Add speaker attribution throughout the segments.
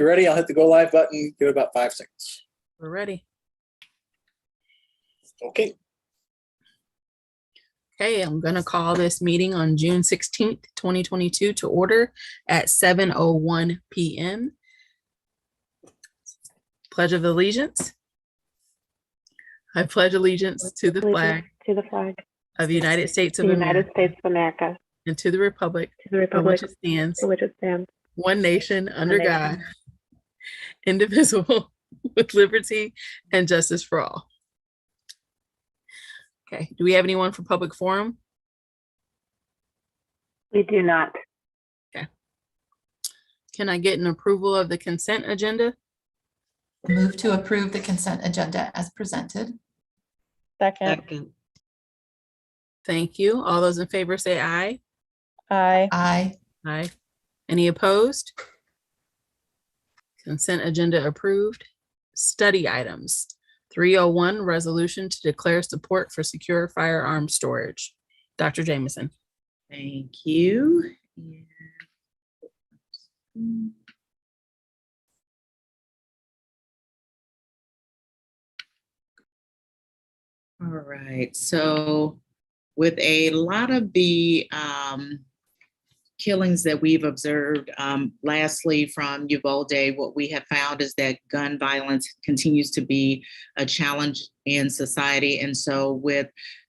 Speaker 1: you're ready, I'll hit the go live button. Give it about 5 seconds.
Speaker 2: We're ready.
Speaker 1: Okay.
Speaker 2: Okay, I'm going to call this meeting on June 16th, 2022 to order at 7:01 p.m. Pledge of Allegiance. I pledge allegiance to the flag of the United States of America and to the republic for which it stands, one nation under God, indivisible, with liberty and justice for all. Okay, do we have anyone for public forum?
Speaker 3: We do not.
Speaker 2: Okay. Can I get an approval of the consent agenda?
Speaker 4: Move to approve the consent agenda as presented.
Speaker 3: Second.
Speaker 2: Thank you. All those in favor say aye.
Speaker 3: Aye.
Speaker 4: Aye.
Speaker 2: Aye. Any opposed? Consent agenda approved. Study items. 301, resolution to declare support for secure firearm storage. Dr. Jameson.
Speaker 5: Thank you. All right, so with a lot of the killings that we've observed, lastly from Uvalde, what we have found is that gun violence continues to be a challenge in society. And so with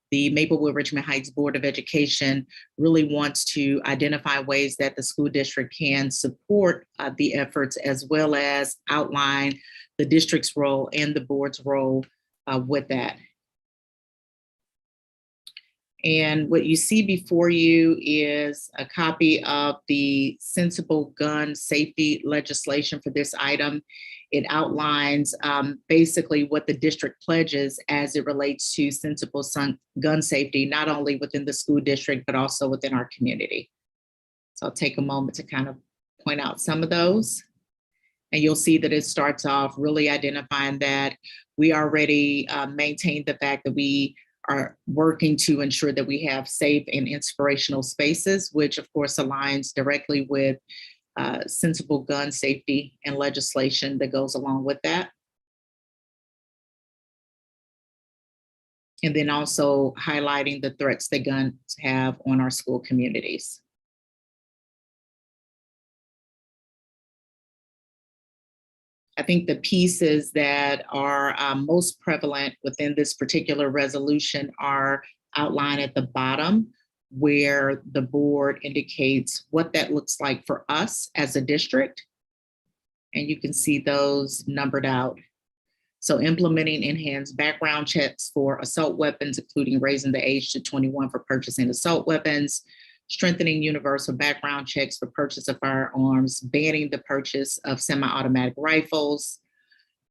Speaker 5: the Maplewood-Richmond Heights Board of Education really wants to identify ways that the school district can support the efforts, as well as outline the district's role and the board's role with that. And what you see before you is a copy of the sensible gun safety legislation for this item. It outlines basically what the district pledges as it relates to sensible gun safety, not only within the school district, but also within our community. So I'll take a moment to kind of point out some of those. And you'll see that it starts off really identifying that we already maintain the fact that we are working to ensure that we have safe and inspirational spaces, which of course aligns directly with sensible gun safety and legislation that goes along with that. And then also highlighting the threats that guns have on our school communities. I think the pieces that are most prevalent within this particular resolution are outlined at the bottom, where the board indicates what that looks like for us as a district. And you can see those numbered out. So implementing enhanced background checks for assault weapons, including raising the age to 21 for purchasing assault weapons, strengthening universal background checks for purchase of firearms, banning the purchase of semi-automatic rifles,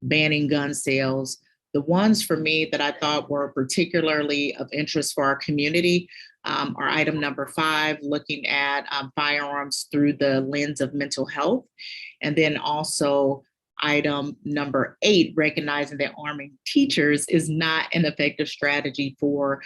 Speaker 5: banning gun sales. The ones for me that I thought were particularly of interest for our community are item number 5, looking at firearms through the lens of mental health. And then also item number 8, recognizing that arming teachers is not an effective strategy for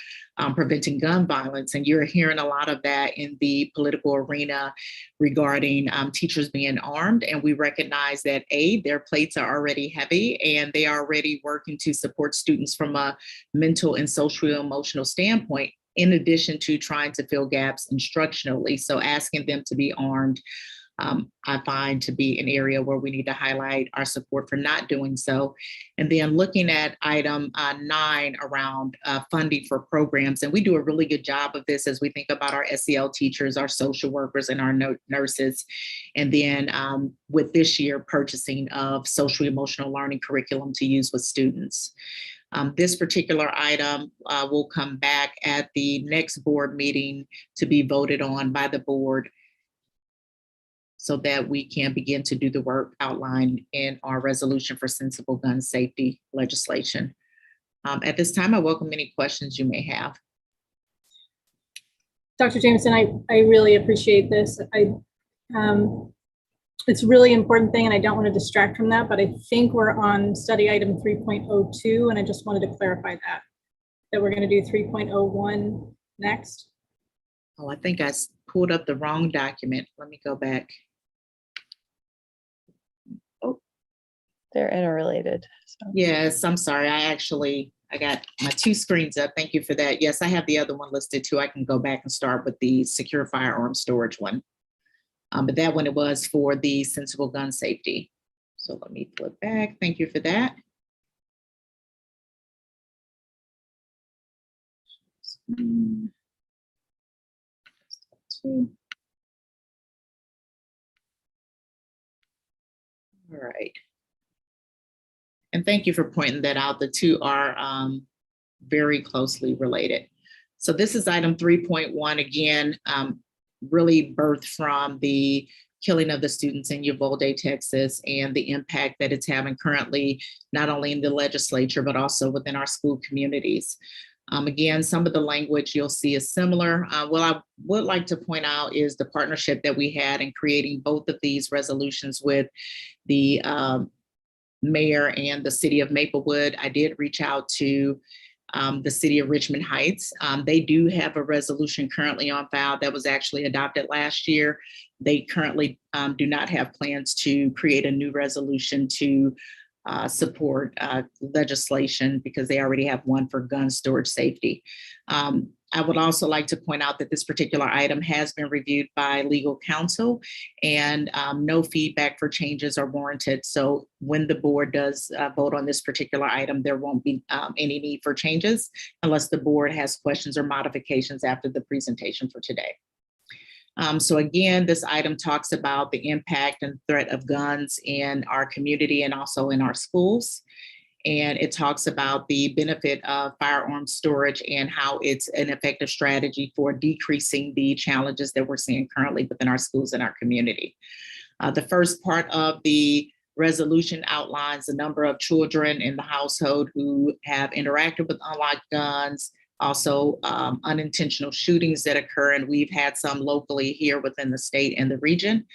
Speaker 5: preventing gun violence. And you're hearing a lot of that in the political arena regarding teachers being armed. And we recognize that their plates are already heavy and they are already working to support students from a mental and socio-emotional standpoint, in addition to trying to fill gaps instructionally. So asking them to be armed, I find to be an area where we need to highlight our support for not doing so. And then looking at item 9 around funding for programs. And we do a really good job of this as we think about our SEL teachers, our social workers, and our nurses. And then with this year, purchasing of social emotional learning curriculum to use with students. This particular item will come back at the next board meeting to be voted on by the board, so that we can begin to do the work outlined in our resolution for sensible gun safety legislation. At this time, I welcome any questions you may have.
Speaker 6: Dr. Jameson, I really appreciate this. It's a really important thing, and I don't want to distract from that, but I think we're on study item 3.02, and I just wanted to clarify that we're going to do 3.01 next.
Speaker 5: Oh, I think I pulled up the wrong document. Let me go back. Oh,
Speaker 3: They're interrelated. So.
Speaker 5: Yes, I'm sorry. I got my two screens up. Thank you for that. Yes, I have the other one listed too. I can go back and start with the secure firearm storage one. But that one, it was for the sensible gun safety. So let me flip back. Thank you for that. All right. And thank you for pointing that out. The two are very closely related. So this is item 3.1, again, really birthed from the killing of the students in Uvalde, Texas, and the impact that it's having currently, not only in the legislature, but also within our school communities. Again, some of the language you'll see is similar. What I would like to point out is the partnership that we had in creating both of these resolutions with the mayor and the city of Maplewood. I did reach out to the city of Richmond Heights. They do have a resolution currently on file that was actually adopted last year. They currently do not have plans to create a new resolution to support legislation because they already have one for gun storage safety. I would also like to point out that this particular item has been reviewed by legal counsel and no feedback for changes are warranted. So when the board does vote on this particular item, there won't be any need for changes unless the board has questions or modifications after the presentation for today. So again, this item talks about the impact and threat of guns in our community and also in our schools. And it talks about the benefit of firearm storage and how it's an effective strategy for decreasing the challenges that we're seeing currently within our schools and our community. The first part of the resolution outlines the number of children in the household who have interacted with unlocked guns, also unintentional shootings that occur, and we've had some locally here within the state and the region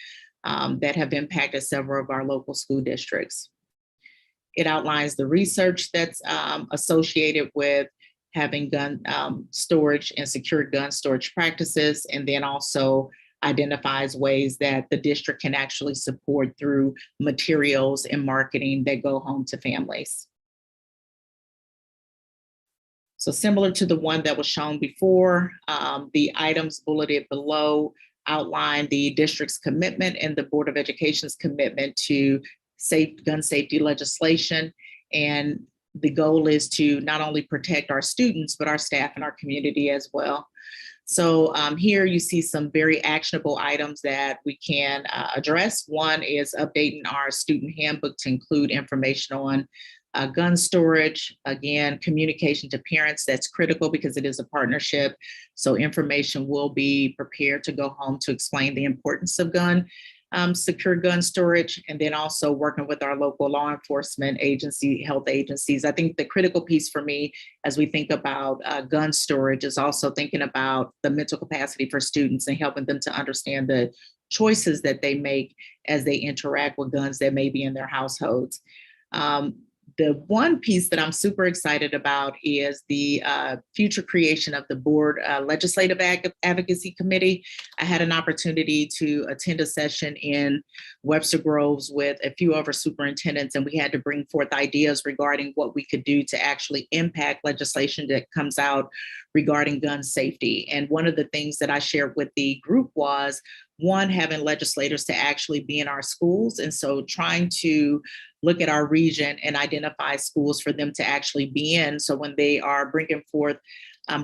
Speaker 5: that have impacted several of our local school districts. It outlines the research that's associated with having gun storage and secure gun storage practices, and then also identifies ways that the district can actually support through materials and marketing that go home to families. So similar to the one that was shown before, the items bulleted below outline the district's commitment and the Board of Education's commitment to gun safety legislation. And the goal is to not only protect our students, but our staff and our community as well. So here you see some very actionable items that we can address. One is updating our student handbook to include information on gun storage. Again, communication to parents, that's critical because it is a partnership. So information will be prepared to go home to explain the importance of secure gun storage, and then also working with our local law enforcement agency, health agencies. I think the critical piece for me as we think about gun storage is also thinking about the mental capacity for students and helping them to understand the choices that they make as they interact with guns that may be in their households. The one piece that I'm super excited about is the future creation of the board legislative advocacy committee. I had an opportunity to attend a session in Webster Groves with a few of our superintendents, and we had to bring forth ideas regarding what we could do to actually impact legislation that comes out regarding gun safety. And one of the things that I shared with the group was, one, having legislators to actually be in our schools. And so trying to look at our region and identify schools for them to actually be in. So when they are bringing forth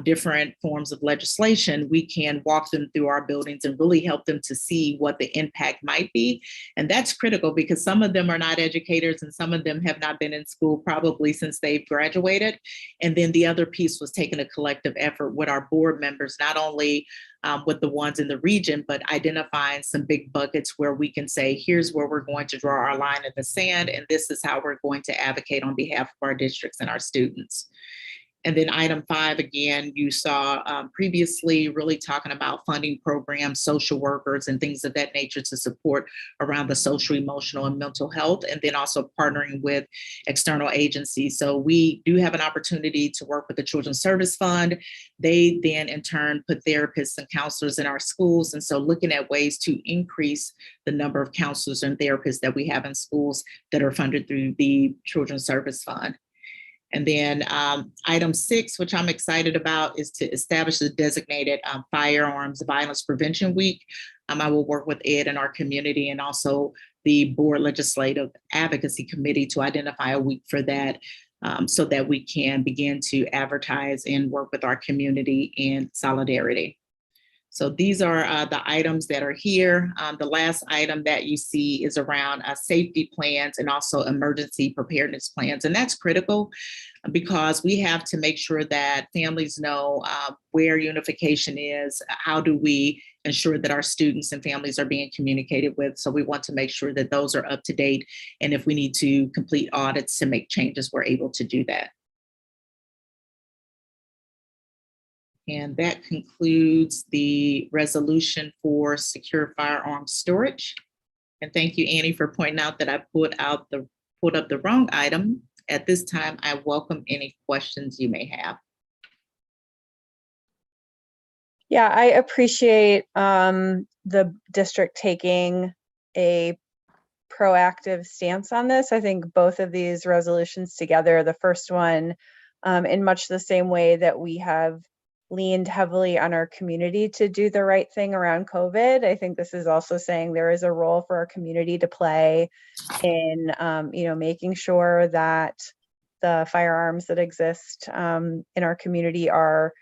Speaker 5: different forms of legislation, we can walk them through our buildings and really help them to see what the impact might be. And that's critical because some of them are not educators and some of them have not been in school probably since they've graduated. And then the other piece was taking a collective effort with our board members, not only with the ones in the region, but identifying some big buckets where we can say, here's where we're going to draw our line in the sand, and this is how we're going to advocate on behalf of our districts and our students. And then item 5, again, you saw previously really talking about funding programs, social workers, and things of that nature to support around the social, emotional, and mental health, and then also partnering with external agencies. So we do have an opportunity to work with the Children's Service Fund. They then in turn put therapists and counselors in our schools. And so looking at ways to increase the number of counselors and therapists that we have in schools that are funded through the Children's Service Fund. And then item 6, which I'm excited about, is to establish a designated Firearms Violence Prevention Week. I will work with Ed in our community and also the Board Legislative Advocacy Committee to identify a week for that, so that we can begin to advertise and work with our community in solidarity. So these are the items that are here. The last item that you see is around safety plans and also emergency preparedness plans. And that's critical because we have to make sure that families know where unification is, how do we ensure that our students and families are being communicated with. So we want to make sure that those are up to date. And if we need to complete audits to make changes, we're able to do that. And that concludes the resolution for secure firearms storage. And thank you, Annie, for pointing out that I pulled up the wrong item. At this time, I welcome any questions you may have.
Speaker 3: Yeah, I appreciate the district taking a proactive stance on this. I think both of these resolutions together, the first one, in much the same way that we have leaned heavily on our community to do the right thing around COVID. I think this is also saying there is a role for our community to play in, making sure that the firearms that exist in our community are,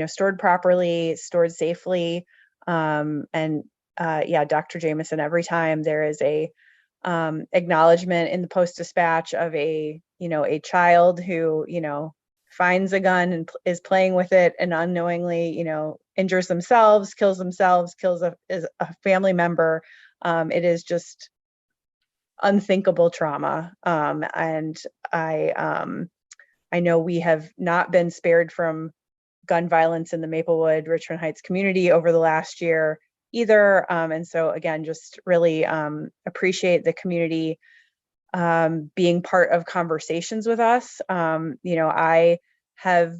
Speaker 3: stored properly, stored safely. Dr. Jameson, every time there is a acknowledgement in the Post-Dispatch of a child who, finds a gun and is playing with it and unknowingly, injures themselves, kills a family member. It is just unthinkable trauma. And I know we have not been spared from gun violence in the Maplewood, Richmond Heights community over the last year either. And so again, just really appreciate the community being part of conversations with us. I have,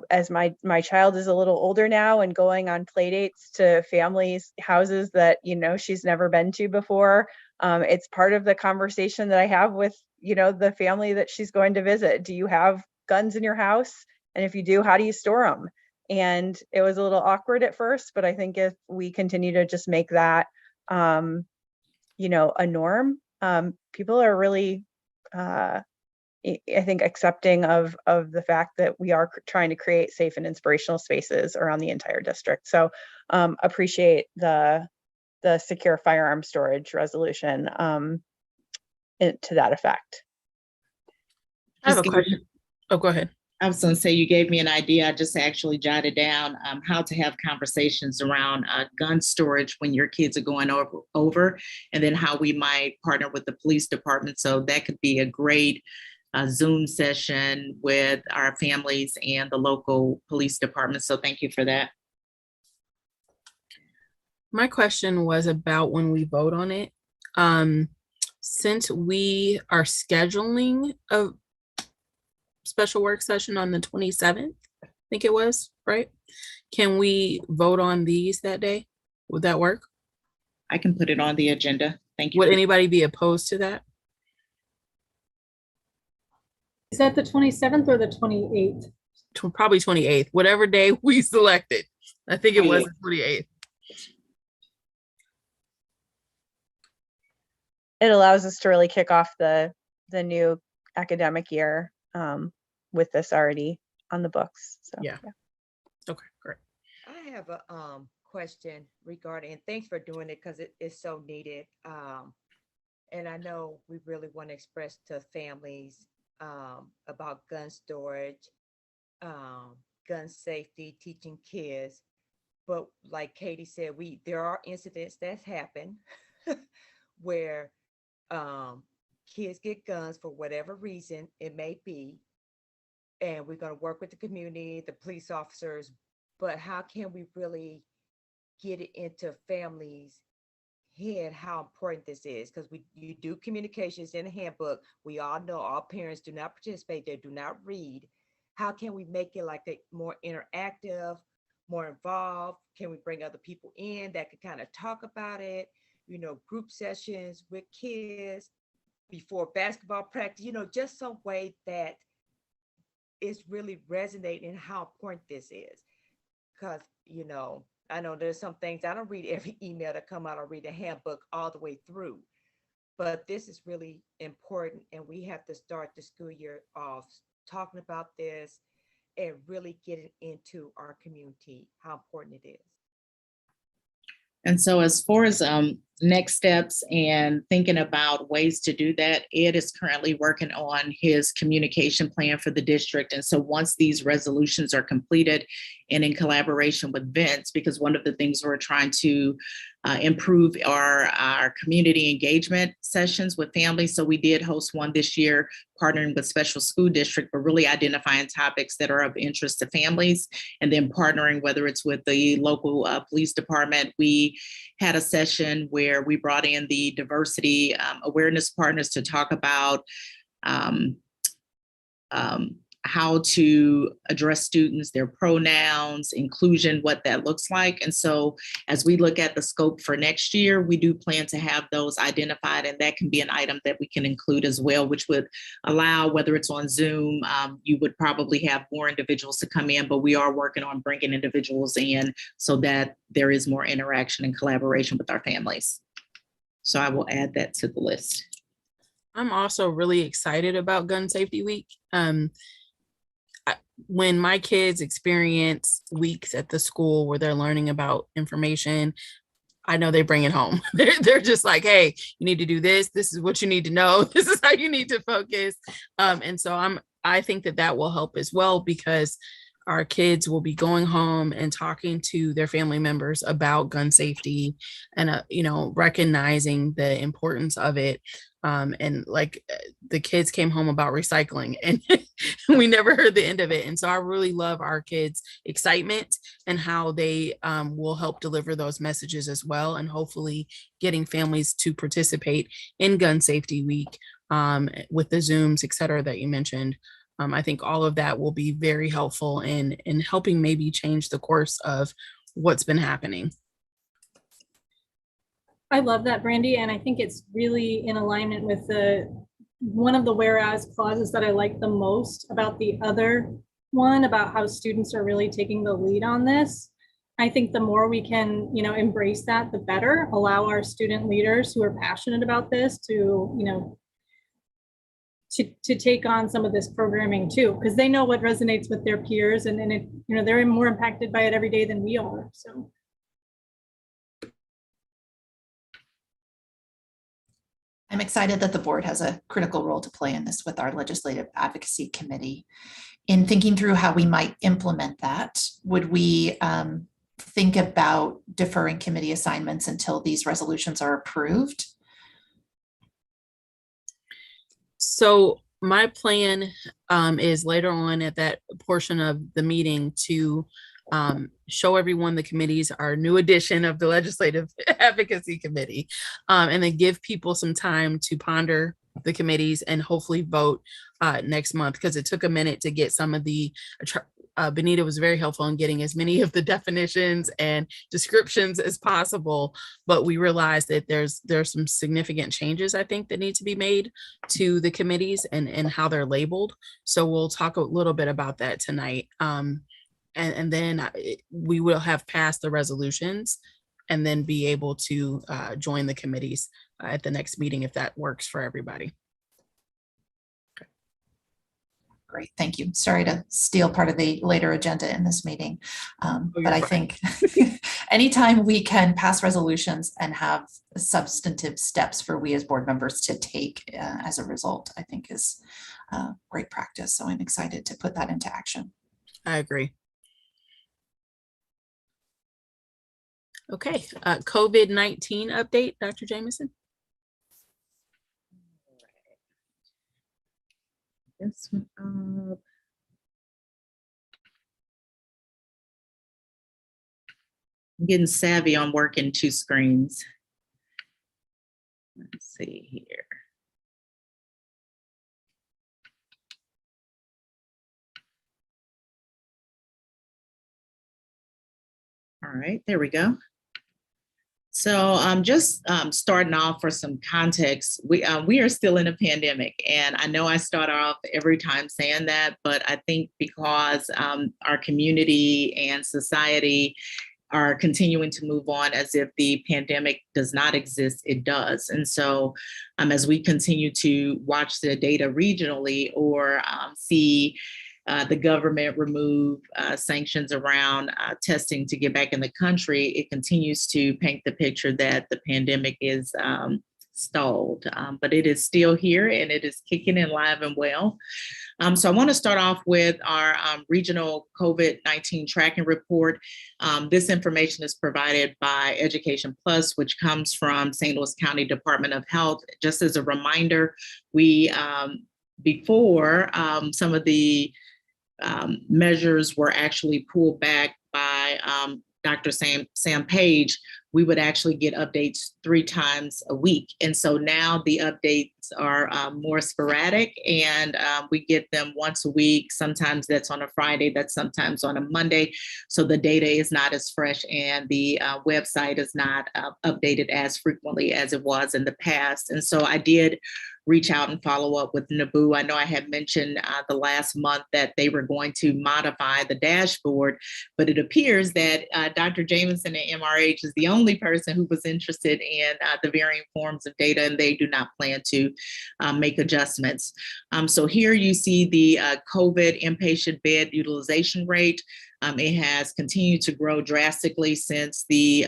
Speaker 3: as my child is a little older now and going on play dates to families' houses that, she's never been to before. It's part of the conversation that I have with, the family that she's going to visit. Do you have guns in your house? And if you do, how do you store them? And it was a little awkward at first, but I think if we continue to just make that, a norm, people are really, I think, accepting of the fact that we are trying to create safe and inspirational spaces around the entire district. So appreciate the secure firearm storage resolution to that effect.
Speaker 2: I have a question. Oh, go ahead.
Speaker 5: I was going to say, you gave me an idea. I just actually jotted down how to have conversations around gun storage when your kids are going over, and then how we might partner with the police department. So that could be a great Zoom session with our families and the local police department. So thank you for that.
Speaker 2: My question was about when we vote on it. Since we are scheduling a special work session on the 27th, I think it was, right? Can we vote on these that day? Would that work?
Speaker 5: I can put it on the agenda. Thank you.
Speaker 2: Would anybody be opposed to that?
Speaker 6: Is that the 27th or the 28th?
Speaker 2: Probably 28th, whatever day we selected. I think it was the 28th.
Speaker 3: It allows us to really kick off the new academic year with this already on the books. So
Speaker 2: yeah. Okay, great.
Speaker 7: I have a question regarding, and thanks for doing it because it is so needed. And I know we really want to express to families about gun storage, gun safety, teaching kids. But like Katie said, there are incidents that's happened where kids get guns for whatever reason it may be, and we're going to work with the community, the police officers, but how can we really get it into families' head how important this is? Because you do communications in the handbook. We all know all parents do not participate, they do not read. How can we make it like a more interactive, more involved? Can we bring other people in that can kind of talk about it? You know, group sessions with kids before basketball practice, you know, just some way that is really resonating how important this is. Because, you know, I know there's some things, I don't read every email that come out, I read the handbook all the way through. But this is really important, and we have to start the school year off talking about this and really getting into our community, how important it is.
Speaker 5: And so as far as next steps and thinking about ways to do that, Ed is currently working on his communication plan for the district. And so once these resolutions are completed and in collaboration with Vince, because one of the things we're trying to improve are our community engagement sessions with families. So we did host one this year, partnering with special school district, but really identifying topics that are of interest to families, and then partnering, whether it's with the local police department. We had a session where we brought in the diversity awareness partners to talk about how to address students, their pronouns, inclusion, what that looks like. And so as we look at the scope for next year, we do plan to have those identified, and that can be an item that we can include as well, which would allow, whether it's on Zoom, you would probably have more individuals to come in, but we are working on bringing individuals in so that there is more interaction and collaboration with our families. So I will add that to the list.
Speaker 2: I'm also really excited about Gun Safety Week. When my kids experience weeks at the school where they're learning about information, I know they bring it home. They're just like, hey, you need to do this. This is what you need to know. This is how you need to focus. And so I think that will help as well, because our kids will be going home and talking to their family members about gun safety and, you know, recognizing the importance of it. And like the kids came home about recycling and we never heard the end of it. And so I really love our kids' excitement and how they will help deliver those messages as well. And hopefully getting families to participate in Gun Safety Week with the Zooms, et cetera, that you mentioned. I think all of that will be very helpful in helping maybe change the course of what's been happening.
Speaker 6: I love that, Brandy, and I think it's really in alignment with one of the whereas clauses that I like the most about the other one, about how students are really taking the lead on this. I think the more we can, you know, embrace that, the better. Allow our student leaders who are passionate about this to, you know, to take on some of this programming too, because they know what resonates with their peers, and it, you know, they're more impacted by it every day than we are. So.
Speaker 4: I'm excited that the board has a critical role to play in this with our Legislative Advocacy Committee. In thinking through how we might implement that, would we think about deferring committee assignments until these resolutions are approved?
Speaker 2: So my plan is later on at that portion of the meeting to show everyone the committees, our new edition of the Legislative Advocacy Committee, and then give people some time to ponder the committees and hopefully vote next month, because it took a minute to get some of the Benita was very helpful in getting as many of the definitions and descriptions as possible, but we realized that there's some significant changes, I think, that need to be made to the committees and how they're labeled. So we'll talk a little bit about that tonight. And then we will have passed the resolutions and then be able to join the committees at the next meeting if that works for everybody.
Speaker 4: Great, thank you. Sorry to steal part of the later agenda in this meeting, but I think anytime we can pass resolutions and have substantive steps for we as board members to take as a result, I think is great practice. So I'm excited to put that into action.
Speaker 2: I agree. Okay, COVID-19 update, Dr. Jameson.
Speaker 5: This one, I'm getting savvy on working two screens. Let's see here. All right, there we go. So just starting off for some context, we are still in a pandemic, and I know I start off every time saying that, but I think because our community and society are continuing to move on as if the pandemic does not exist, it does. And so as we continue to watch the data regionally or see the government remove sanctions around testing to get back in the country, it continues to paint the picture that the pandemic is stalled, but it is still here and it is kicking in live and well. So I want to start off with our regional COVID-19 tracking report. This information is provided by Education Plus, which comes from St. Louis County Department of Health. Just as a reminder, we, before some of the measures were actually pulled back by Dr. Sam Page, we would actually get updates 3 times a week. And so now the updates are more sporadic, and we get them once a week. Sometimes that's on a Friday, that's sometimes on a Monday. So the data is not as fresh, and the website is not updated as frequently as it was in the past. And so I did reach out and follow up with NABU. I know I had mentioned the last month that they were going to modify the dashboard, but it appears that Dr. Jamison at MRH is the only person who was interested in the varying forms of data, and they do not plan to make adjustments. So here you see the COVID inpatient bed utilization rate. It has continued to grow drastically since the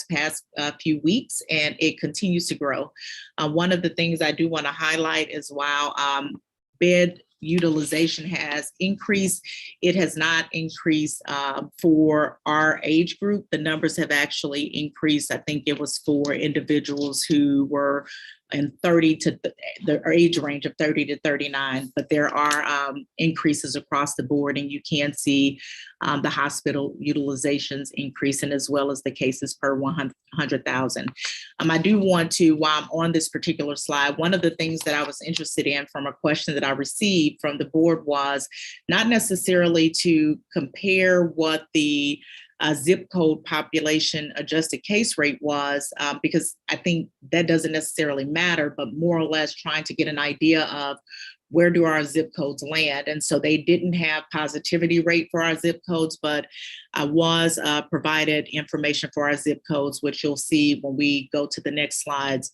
Speaker 5: past few weeks, and it continues to grow. One of the things I do want to highlight is while bed utilization has increased, it has not increased for our age group. The numbers have actually increased. I think it was for individuals who were in the age range of 30 to 39, but there are increases across the board, and you can see the hospital utilizations increasing as well as the cases per 100,000. I do want to, while I'm on this particular slide, one of the things that I was interested in from a question that I received from the board was not necessarily to compare what the zip code population adjusted case rate was, because I think that doesn't necessarily matter, but more or less trying to get an idea of where do our zip codes land. And so they didn't have positivity rate for our zip codes, but I was provided information for our zip codes, which you'll see when we go to the next slides.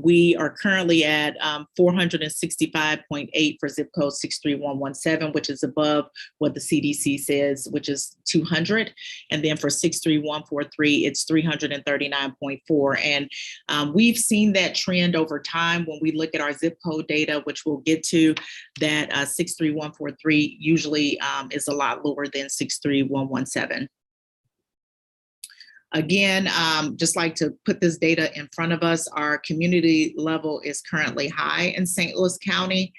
Speaker 5: We are currently at 465.8 for zip code 63117, which is above what the CDC says, which is 200. And then for 63143, it's 339.4. And we've seen that trend over time when we look at our zip code data, which we'll get to, that 63143 usually is a lot lower than 63117. Again, just like to put this data in front of us, our community level is currently high in St. Louis County,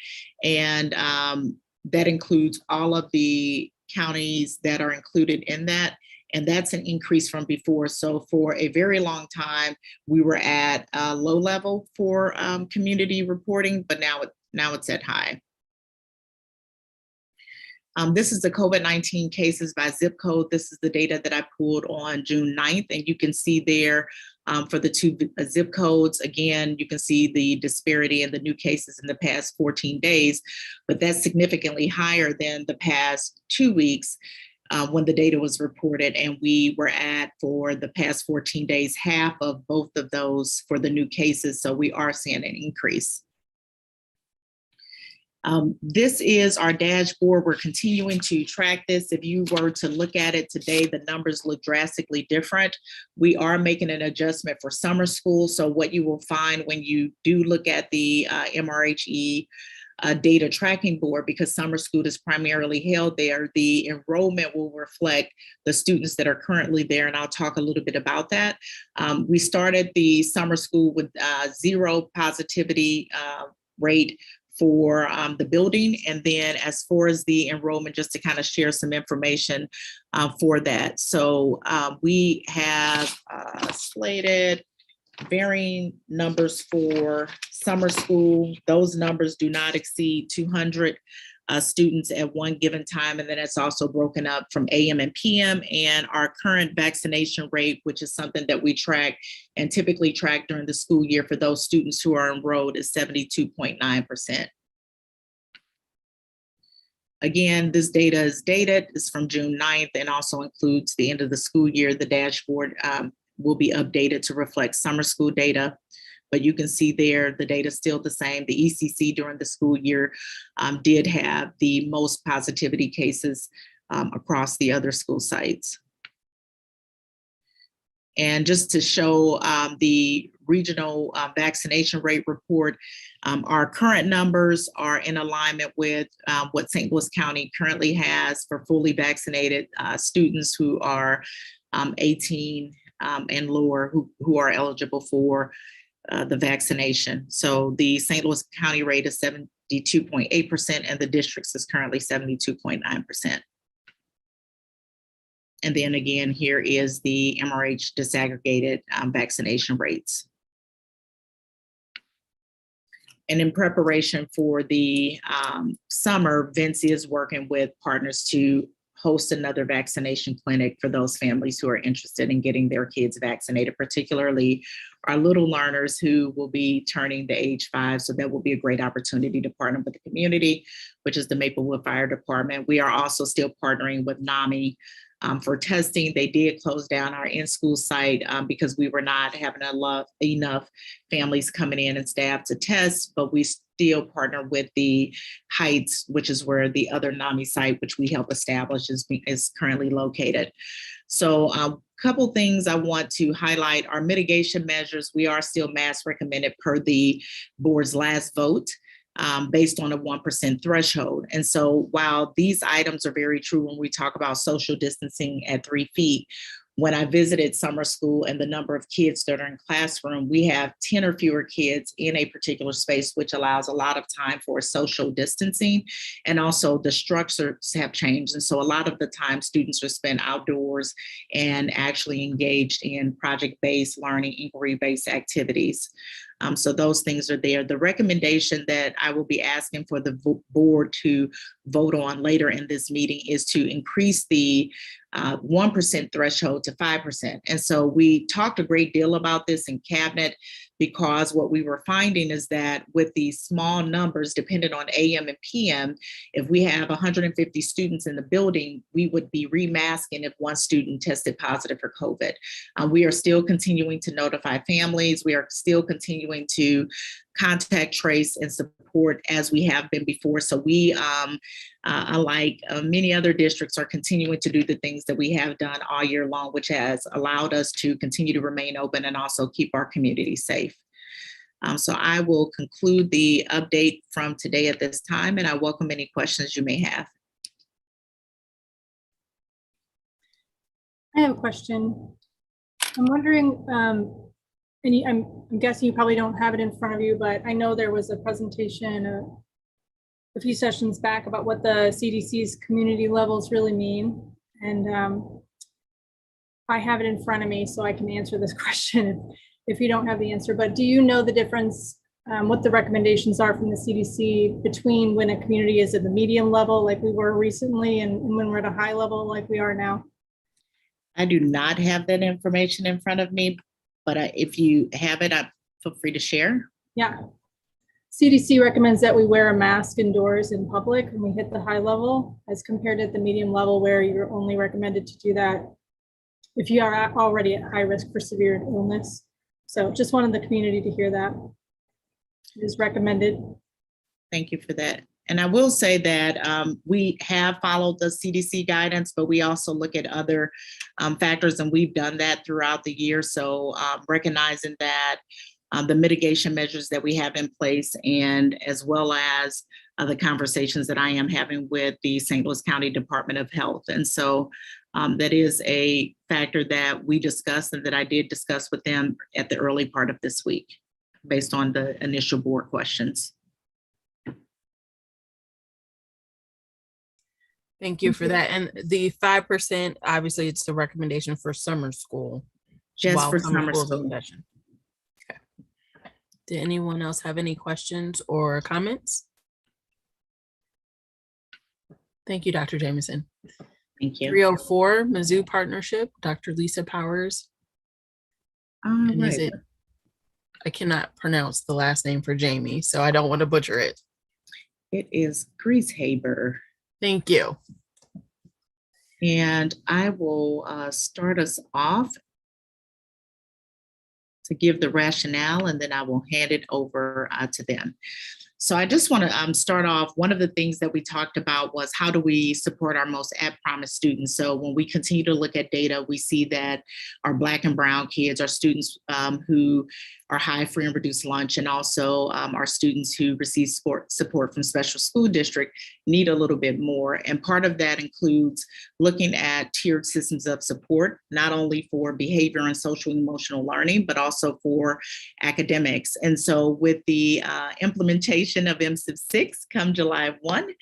Speaker 5: and that includes all of the counties that are included in that. And that's an increase from before. So for a very long time, we were at a low level for community reporting, but now it's at high. This is the COVID-19 cases by zip code. This is the data that I pulled on June 9th, and you can see there for the 2 zip codes, again, you can see the disparity in the new cases in the past 14 days, but that's significantly higher than the past 2 weeks when the data was reported, and we were at, for the past 14 days, half of both of those for the new cases, so we are seeing an increase. This is our dashboard. We're continuing to track this. If you were to look at it today, the numbers look drastically different. We are making an adjustment for summer school. So what you will find when you do look at the MRHE data tracking board, because summer school is primarily held there, the enrollment will reflect the students that are currently there. And I'll talk a little bit about that. We started the summer school with 0 positivity rate for the building. And then as far as the enrollment, just to kind of share some information for that. So we have slated varying numbers for summer school. Those numbers do not exceed 200 students at one given time. And then it's also broken up from AM and PM. And our current vaccination rate, which is something that we track and typically track during the school year for those students who are enrolled, is 72.9%. Again, this data is dated, it's from June 9th and also includes the end of the school year. The dashboard will be updated to reflect summer school data. But you can see there, the data is still the same. The ECC during the school year did have the most positivity cases across the other school sites. And just to show the regional vaccination rate report, our current numbers are in alignment with what St. Louis County currently has for fully vaccinated students who are 18 and lower who are eligible for the vaccination. So the St. Louis County rate is 72.8% and the district's is currently 72.9%. And then again, here is the MRH disaggregated vaccination rates. And in preparation for the summer, Vinci is working with partners to host another vaccination clinic for those families who are interested in getting their kids vaccinated, particularly our little learners who will be turning the age 5. So that will be a great opportunity to partner with the community, which is the Maplewood Fire Department. We are also still partnering with NAMI for testing. They did close down our in-school site because we were not having enough families coming in and staff to test, but we still partner with the Heights, which is where the other NAMI site, which we help establish, is currently located. So a couple things I want to highlight are mitigation measures. We are still mask recommended per the board's last vote. Based on a 1% threshold. And so while these items are very true when we talk about social distancing at 3 feet, when I visited summer school and the number of kids that are in classroom, we have 10 or fewer kids in a particular space, which allows a lot of time for social distancing. And also the structures have changed. And so a lot of the time students are spent outdoors and actually engaged in project-based learning, inquiry-based activities. So those things are there. The recommendation that I will be asking for the board to vote on later in this meeting is to increase the 1% threshold to 5%. And so we talked a great deal about this in cabinet because what we were finding is that with these small numbers, depending on AM and PM, if we have 150 students in the building, we would be remasking if one student tested positive for COVID. We are still continuing to notify families. We are still continuing to contact trace and support as we have been before. So we, unlike many other districts, are continuing to do the things that we have done all year long, which has allowed us to continue to remain open and also keep our community safe. So I will conclude the update from today at this time, and I welcome any questions you may have.
Speaker 6: I have a question. I'm wondering, I'm guessing you probably don't have it in front of you, but I know there was a presentation a few sessions back about what the CDC's community levels really mean. And I have it in front of me so I can answer this question if you don't have the answer. But do you know the difference, what the recommendations are from the CDC between when a community is at the medium level like we were recently and when we're at a high level like we are now?
Speaker 5: I do not have that information in front of me, but if you have it, feel free to share.
Speaker 6: Yeah. CDC recommends that we wear a mask indoors in public when we hit the high level, as compared to the medium level where you're only recommended to do that if you are already at high risk for severe illness. So just wanted the community to hear that. It is recommended.
Speaker 5: Thank you for that. And I will say that we have followed the CDC guidance, but we also look at other factors, and we've done that throughout the year. So recognizing that the mitigation measures that we have in place, and as well as the conversations that I am having with the St. Louis County Department of Health. And so that is a factor that we discussed and that I did discuss with them at the early part of this week, based on the initial board questions.
Speaker 2: Thank you for that. And the 5%, obviously it's the recommendation for summer school.
Speaker 5: Just
Speaker 2: while
Speaker 5: for summer
Speaker 2: school's in
Speaker 5: school.
Speaker 2: session. Okay. Did anyone else have any questions or comments? Thank you, Dr. Jameson.
Speaker 5: Thank you.
Speaker 2: 304 Mizzou Partnership, Dr. Lisa Powers.
Speaker 5: All
Speaker 2: And is
Speaker 5: right.
Speaker 2: it, I cannot pronounce the last name for Jamie, so I don't want to butcher it.
Speaker 5: It is Grieshaber.
Speaker 2: Thank you.
Speaker 5: And I will start us off to give the rationale, and then I will hand it over to them. So I just want to start off. One of the things that we talked about was how do we support our most at-promise students? So when we continue to look at data, we see that our Black and Brown kids are students who are high free and reduced lunch, and also our students who receive support from special school district need a little bit more. And part of that includes looking at tiered systems of support, not only for behavior and social and emotional learning, but also for academics. And so with the implementation of MSIP 6 come July 1,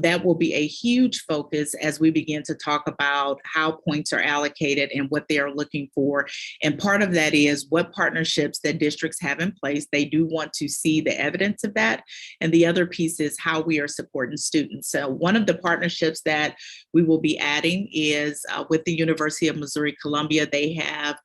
Speaker 5: that will be a huge focus as we begin to talk about how points are allocated and what they are looking for. And part of that is what partnerships that districts have in place. They do want to see the evidence of that. And the other piece is how we are supporting students. So one of the partnerships that we will be adding is with the University of Missouri-Columbia. They have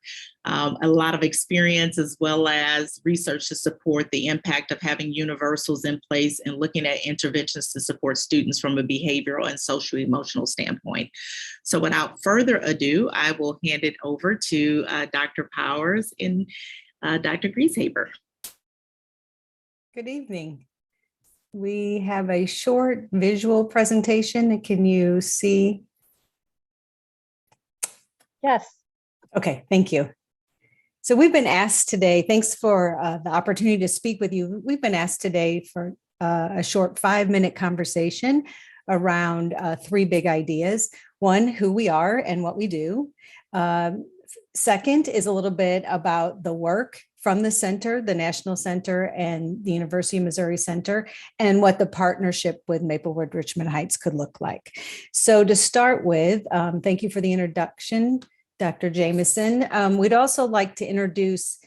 Speaker 5: a lot of experience as well as research to support the impact of having universals in place and looking at interventions to support students from a behavioral and social emotional standpoint. So without further ado, I will hand it over to Dr. Powers and Dr. Grieshaber.
Speaker 8: Good evening. We have a short visual presentation. Can you see?
Speaker 3: Yes.
Speaker 8: Okay, thank you. So we've been asked today, thanks for the opportunity to speak with you. We've been asked today for a short 5-minute conversation around 3 big ideas. One, who we are and what we do. Second is a little bit about the work from the center, the National Center and the University of Missouri Center, and what the partnership with Maplewood Richmond Heights could look like. So to start with, thank you for the introduction, Dr. Jameson. We'd also like to introduce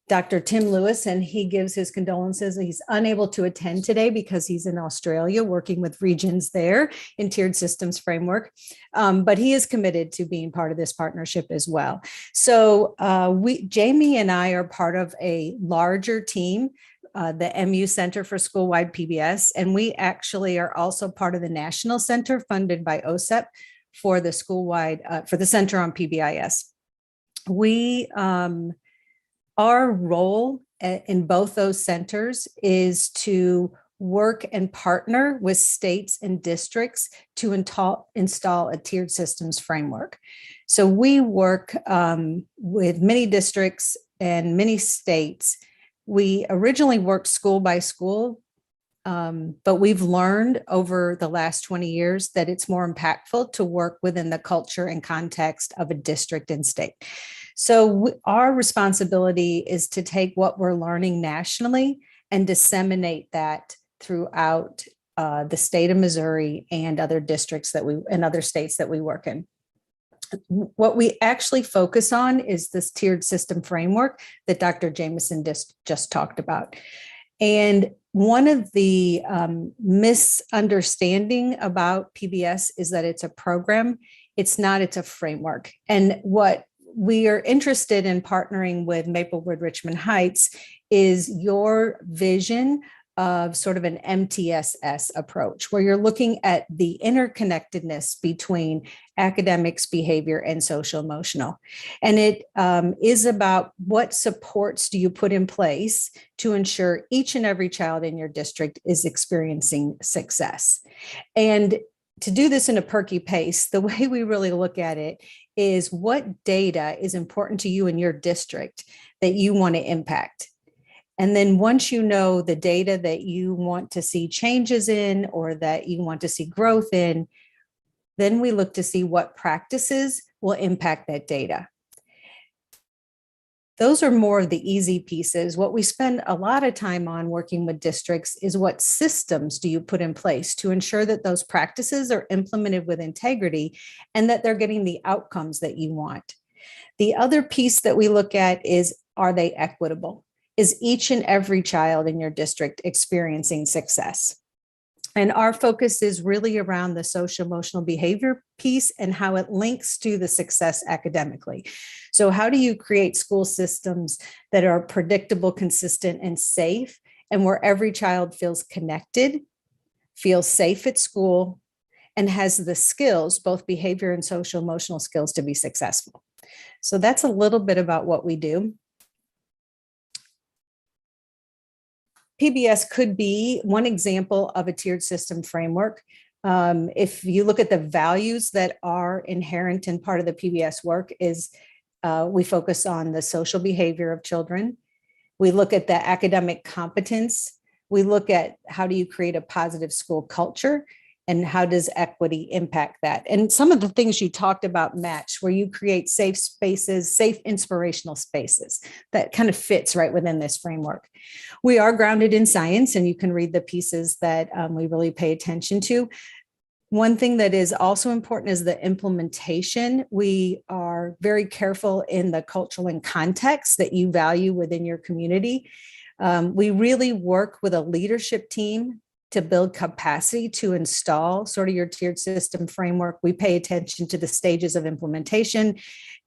Speaker 8: Dr. Tim Lewis, and he gives his condolences. He's unable to attend today because he's in Australia working with regions there in tiered systems framework, but he is committed to being part of this partnership as well. So Jamie and I are part of a larger team, the MU Center for School-Wide PBS, and we actually are also part of the National Center funded by OSEP for the school-wide, for the Center on PBIS. Our role in both those centers is to work and partner with states and districts to install a tiered systems framework. So we work with many districts and many states. We originally worked school by school, but we've learned over the last 20 years that it's more impactful to work within the culture and context of a district and state. So our responsibility is to take what we're learning nationally and disseminate that throughout the state of Missouri and other districts and other states that we work in. What we actually focus on is this tiered system framework that Dr. Jameson just talked about. And one of the misunderstanding about PBS is that it's a program. It's not, it's a framework. And what we are interested in partnering with Maplewood Richmond Heights is your vision of sort of an MTSS approach, where you're looking at the interconnectedness between academics, behavior, and social emotional. And it is about what supports do you put in place to ensure each and every child in your district is experiencing success. And to do this in a perky pace, the way we really look at it is what data is important to you in your district that you want to impact. And then once you know the data that you want to see changes in or that you want to see growth in, then we look to see what practices will impact that data. Those are more of the easy pieces. What we spend a lot of time on working with districts is what systems do you put in place to ensure that those practices are implemented with integrity and that they're getting the outcomes that you want. The other piece that we look at is, are they equitable? Is each and every child in your district experiencing success? And our focus is really around the social emotional behavior piece and how it links to the success academically. So how do you create school systems that are predictable, consistent, and safe, and where every child feels connected, feels safe at school, and has the skills, both behavior and social emotional skills, to be successful? So that's a little bit about what we do. PBS could be one example of a tiered system framework. If you look at the values that are inherent in part of the PBS work is we focus on the social behavior of children. We look at the academic competence. We look at how do you create a positive school culture and how does equity impact that? And some of the things you talked about match, where you create safe spaces, safe inspirational spaces, that kind of fits right within this framework. We are grounded in science, and you can read the pieces that we really pay attention to. One thing that is also important is the implementation. We are very careful in the cultural and context that you value within your community. We really work with a leadership team to build capacity to install sort of your tiered system framework. We pay attention to the stages of implementation,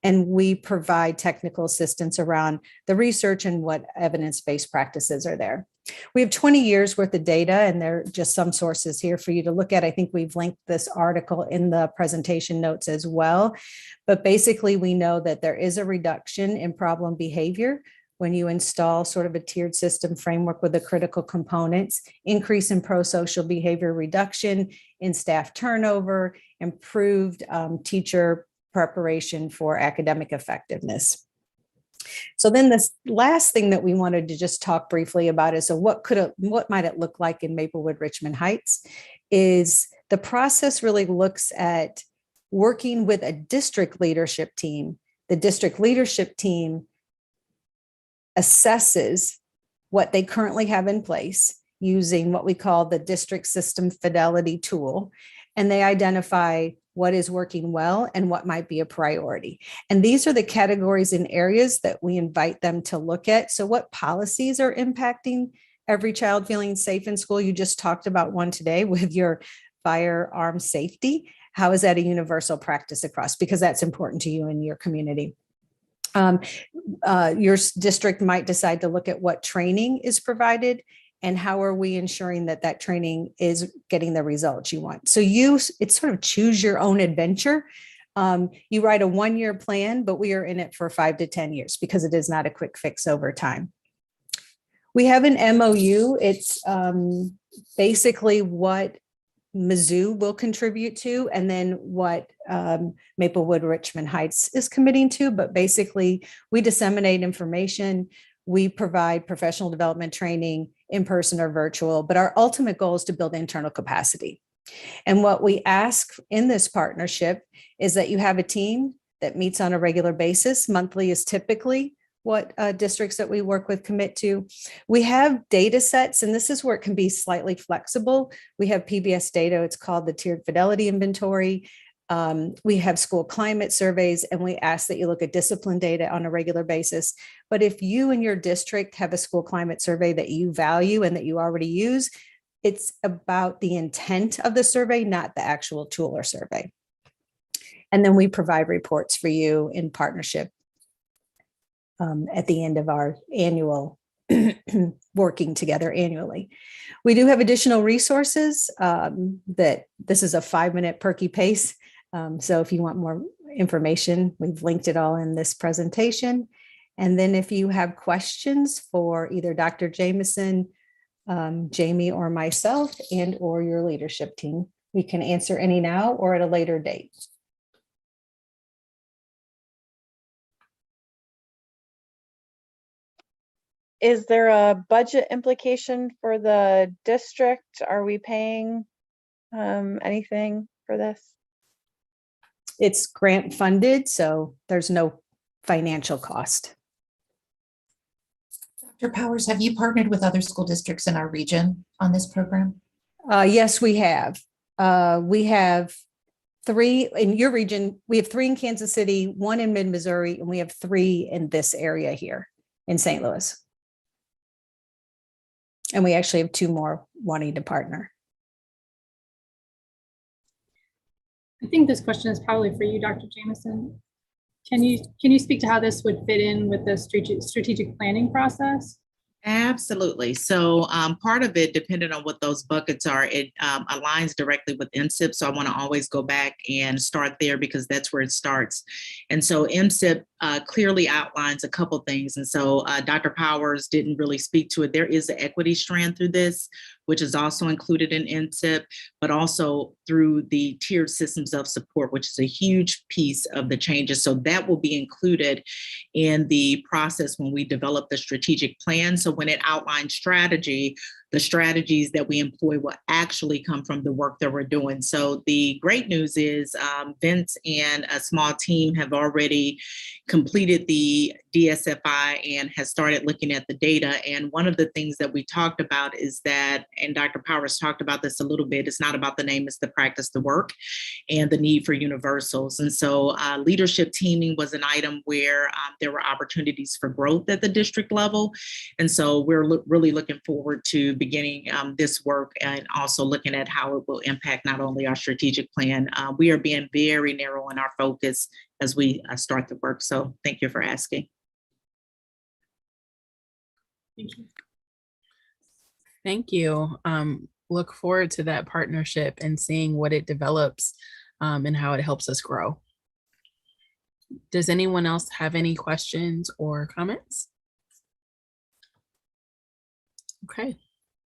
Speaker 8: and we provide technical assistance around the research and what evidence-based practices are there. We have 20 years worth of data, and there are just some sources here for you to look at. I think we've linked this article in the presentation notes as well. But basically, we know that there is a reduction in problem behavior when you install sort of a tiered system framework with the critical components, increase in pro-social behavior, reduction in staff turnover, improved teacher preparation for academic effectiveness. So then this last thing that we wanted to just talk briefly about is, so what might it look like in Maplewood, Richmond Heights? Is the process really looks at working with a district leadership team. The district leadership team assesses what they currently have in place using what we call the district system fidelity tool, and they identify what is working well and what might be a priority. And these are the categories and areas that we invite them to look at. So what policies are impacting every child feeling safe in school? You just talked about one today with your firearm safety. How is that a universal practice across? Because that's important to you and your community. Your district might decide to look at what training is provided and how are we ensuring that that training is getting the results you want. So it's sort of choose your own adventure. You write a 1-year plan, but we are in it for 5 to 10 years because it is not a quick fix over time. We have an MOU. It's basically what Mizzou will contribute to, and then what Maplewood Richmond Heights is committing to. But basically, we disseminate information, we provide professional development training, in person or virtual, but our ultimate goal is to build internal capacity. And what we ask in this partnership is that you have a team that meets on a regular basis. Monthly is typically what districts that we work with commit to. We have data sets, and this is where it can be slightly flexible. We have PBS data, it's called the Tiered Fidelity Inventory. We have school climate surveys, and we ask that you look at discipline data on a regular basis. But if you and your district have a school climate survey that you value and that you already use, it's about the intent of the survey, not the actual tool or survey. And then we provide reports for you in partnership at the end of our annual working together annually. We do have additional resources that this is a 5-minute perky pace. So if you want more information, we've linked it all in this presentation. And then if you have questions for either Dr. Jameson, Jamie, or myself, and or your leadership team, we can answer any now or at a later date.
Speaker 3: Is there a budget implication for the district? Are we paying anything for this?
Speaker 8: It's grant funded, so there's no financial cost.
Speaker 4: Dr. Powers, have you partnered with other school districts in our region on this program?
Speaker 8: Yes, we have. We have 3 in your region. We have 3 in Kansas City, 1 in mid-Missouri, and we have 3 in this area here in St. Louis. And we actually have 2 more wanting to partner.
Speaker 6: I think this question is probably for you, Dr. Jameson. Can you speak to how this would fit in with the strategic planning process?
Speaker 5: Absolutely. So part of it, depending on what those buckets are, it aligns directly with MSIP. So I want to always go back and start there because that's where it starts. And so MSIP clearly outlines a couple things. And so Dr. Powers didn't really speak to it. There is an equity strand through this, which is also included in MSIP, but also through the tiered systems of support, which is a huge piece of the changes. So that will be included in the process when we develop the strategic plan. So when it outlines strategy, the strategies that we employ will actually come from the work that we're doing. So the great news is Vince and a small team have already completed the DSFI and has started looking at the data. And one of the things that we talked about is that, and Dr. Powers talked about this a little bit, it's not about the name, it's the practice, the work, and the need for universals. And so leadership teaming was an item where there were opportunities for growth at the district level. And so we're really looking forward to beginning this work and also looking at how it will impact not only our strategic plan. We are being very narrow in our focus as we start the work. So thank you for asking.
Speaker 6: Thank you.
Speaker 2: Thank you. Look forward to that partnership and seeing what it develops and how it helps us grow. Does anyone else have any questions or comments? Okay,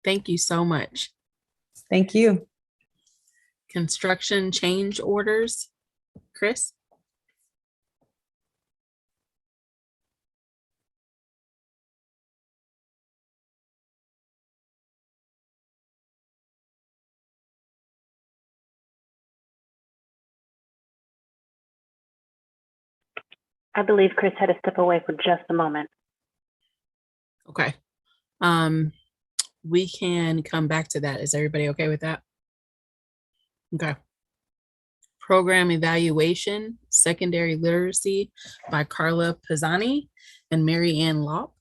Speaker 2: thank you so much.
Speaker 8: Thank you.
Speaker 2: Construction change orders, Chris?
Speaker 9: I believe Chris had to step away for just a moment.
Speaker 2: Okay. We can come back to that. Is everybody okay with that? Okay. Program Evaluation, Secondary Literacy by Carla Pisani and Mary Ann Lopp.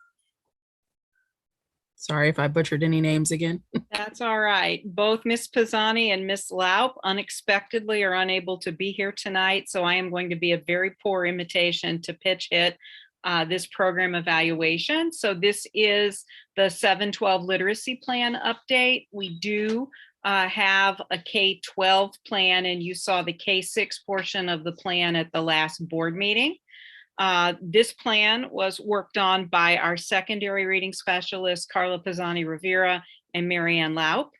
Speaker 2: Sorry if I butchered any names again.
Speaker 10: That's all right. Both Miss Pisani and Miss Laup unexpectedly are unable to be here tonight, so I am going to be a very poor imitation to pitch hit this program evaluation. So this is the 7-12 literacy plan update. We do have a K-12 plan, and you saw the K-6 portion of the plan at the last board meeting. This plan was worked on by our secondary reading specialists, Carla Pisani Rivera and Mary Ann Laup.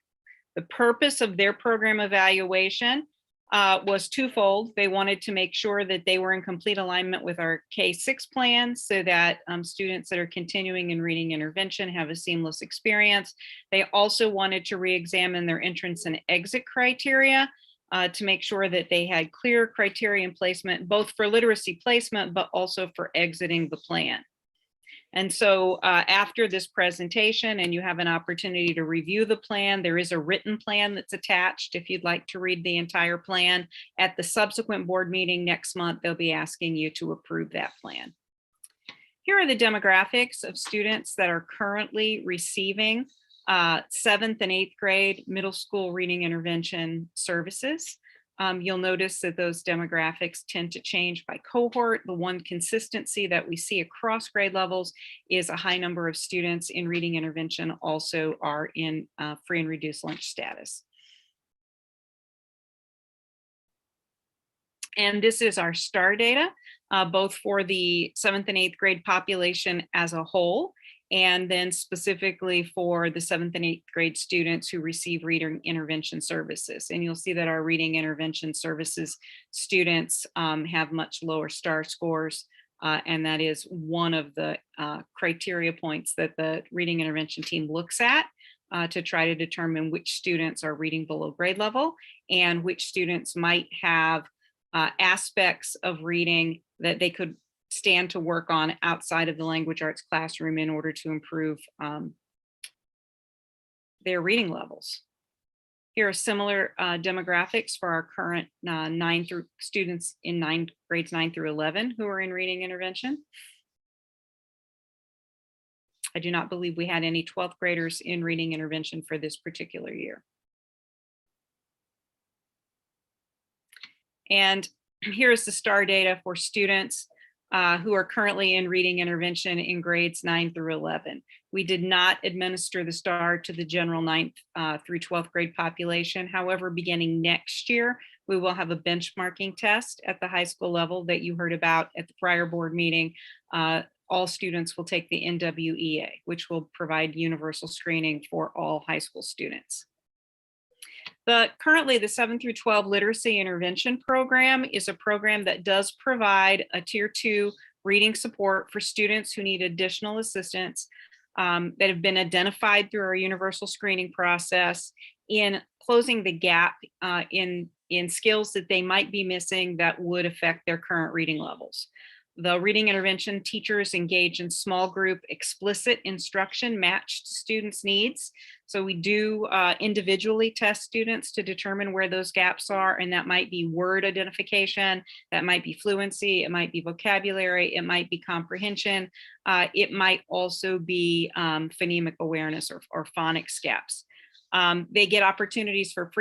Speaker 10: The purpose of their program evaluation was twofold. They wanted to make sure that they were in complete alignment with our K-6 plan so that students that are continuing in reading intervention have a seamless experience. They also wanted to re-examine their entrance and exit criteria to make sure that they had clear criteria in placement, both for literacy placement, but also for exiting the plan. And so after this presentation, and you have an opportunity to review the plan, there is a written plan that's attached if you'd like to read the entire plan. At the subsequent board meeting next month, they'll be asking you to approve that plan. Here are the demographics of students that are currently receiving 7th and 8th grade middle school reading intervention services. You'll notice that those demographics tend to change by cohort. The one consistency that we see across grade levels is a high number of students in reading intervention also are in free and reduced lunch status. And this is our STAR data, both for the 7th and 8th grade population as a whole, and then specifically for the 7th and 8th grade students who receive reading intervention services. And you'll see that our reading intervention services students have much lower STAR scores. And that is one of the criteria points that the reading intervention team looks at to try to determine which students are reading below grade level and which students might have aspects of reading that they could stand to work on outside of the language arts classroom in order to improve their reading levels. Here are similar demographics for our current students in grades 9 through 11 who are in reading intervention. I do not believe we had any 12th graders in reading intervention for this particular year. And here is the STAR data for students who are currently in reading intervention in grades 9 through 11. We did not administer the STAR to the general 9th through 12th grade population. However, beginning next year, we will have a benchmarking test at the high school level that you heard about at the prior board meeting. All students will take the NWEA, which will provide universal screening for all high school students. Currently, the 7 through 12 literacy intervention program is a program that does provide a tier 2 reading support for students who need additional assistance that have been identified through our universal screening process in closing the gap in skills that they might be missing that would affect their current reading levels. The reading intervention teachers engage in small group explicit instruction matched to students' needs. So we do individually test students to determine where those gaps are, and that might be word identification, that might be fluency, it might be vocabulary, it might be comprehension, it might also be phonemic awareness or phonics gaps. They get opportunities for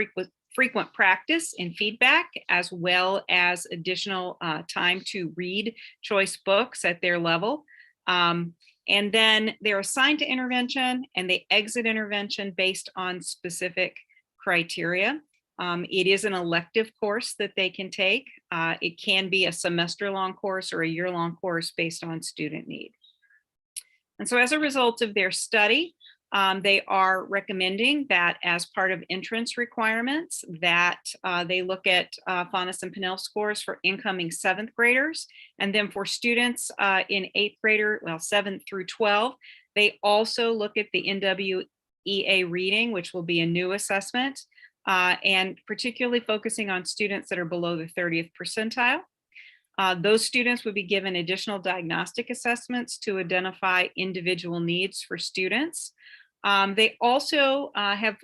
Speaker 10: frequent practice and feedback, as well as additional time to read choice books at their level. And then they're assigned to intervention and they exit intervention based on specific criteria. It is an elective course that they can take. It can be a semester-long course or a year-long course based on student need. And so as a result of their study, they are recommending that as part of entrance requirements that they look at Faunus and Pinnell scores for incoming 7th graders. And then for students in 8th grader, well, 7th through 12, they also look at the NWEA reading, which will be a new assessment, and particularly focusing on students that are below the 30th percentile. Those students would be given additional diagnostic assessments to identify individual needs for students. They also have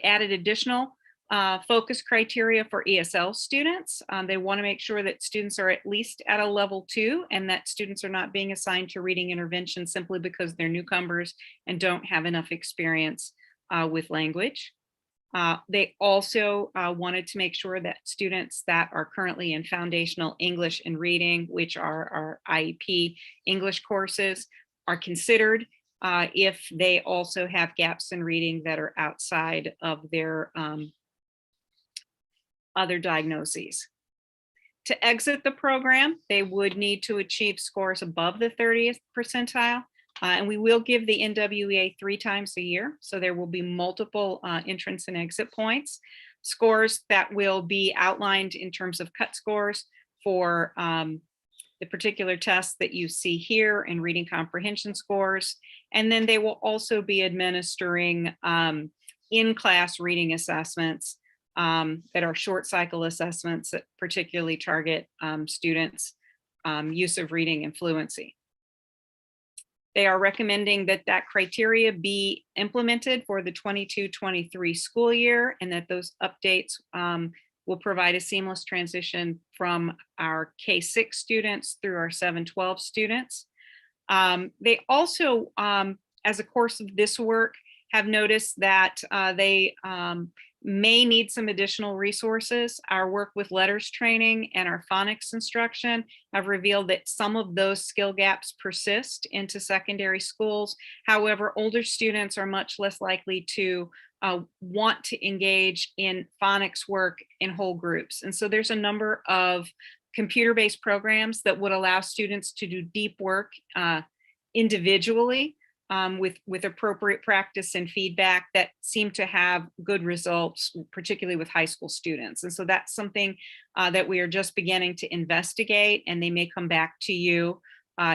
Speaker 10: added additional focus criteria for ESL students. They want to make sure that students are at least at a level 2 and that students are not being assigned to reading intervention simply because they're newcomers and don't have enough experience with language. They also wanted to make sure that students that are currently in foundational English and reading, which are our IEP English courses, are considered if they also have gaps in reading that are outside of their other diagnoses. To exit the program, they would need to achieve scores above the 30th percentile. And we will give the NWEA 3 times a year. So there will be multiple entrance and exit points, scores that will be outlined in terms of cut scores for the particular tests that you see here in reading comprehension scores. And then they will also be administering in-class reading assessments that are short cycle assessments that particularly target students' use of reading and fluency. They are recommending that that criteria be implemented for the 22-23 school year and that those updates will provide a seamless transition from our K-6 students through our 7-12 students. They also, as a course of this work, have noticed that they may need some additional resources. Our work with letters training and our phonics instruction have revealed that some of those skill gaps persist into secondary schools. However, older students are much less likely to want to engage in phonics work in whole groups. And so there's a number of computer-based programs that would allow students to do deep work individually with appropriate practice and feedback that seem to have good results, particularly with high school students. And so that's something that we are just beginning to investigate, and they may come back to you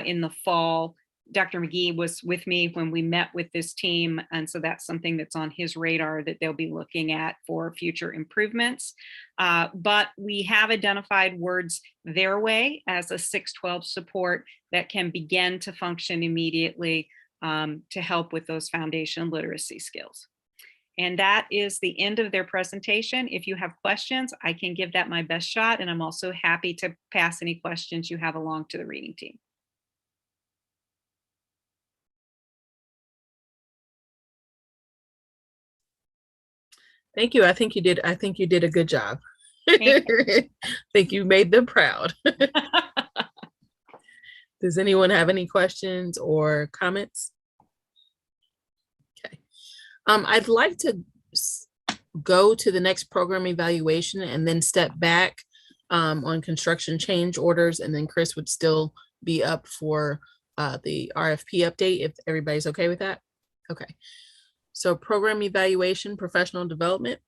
Speaker 10: in the fall Dr. McGee was with me when we met with this team. And so that's something that's on his radar that they'll be looking at for future improvements. But we have identified Words Their Way as a 612 support that can begin to function immediately to help with those foundation literacy skills. And that is the end of their presentation. If you have questions, I can give that my best shot. And I'm also happy to pass any questions you have along to the reading team.
Speaker 2: Thank you. I think you did a good job. I think you made them proud. Does anyone have any questions or comments? Okay. I'd like to go to the next program evaluation and then step back on construction change orders, and then Chris would still be up for the RFP update if everybody's okay with that. Okay. So program evaluation, professional development.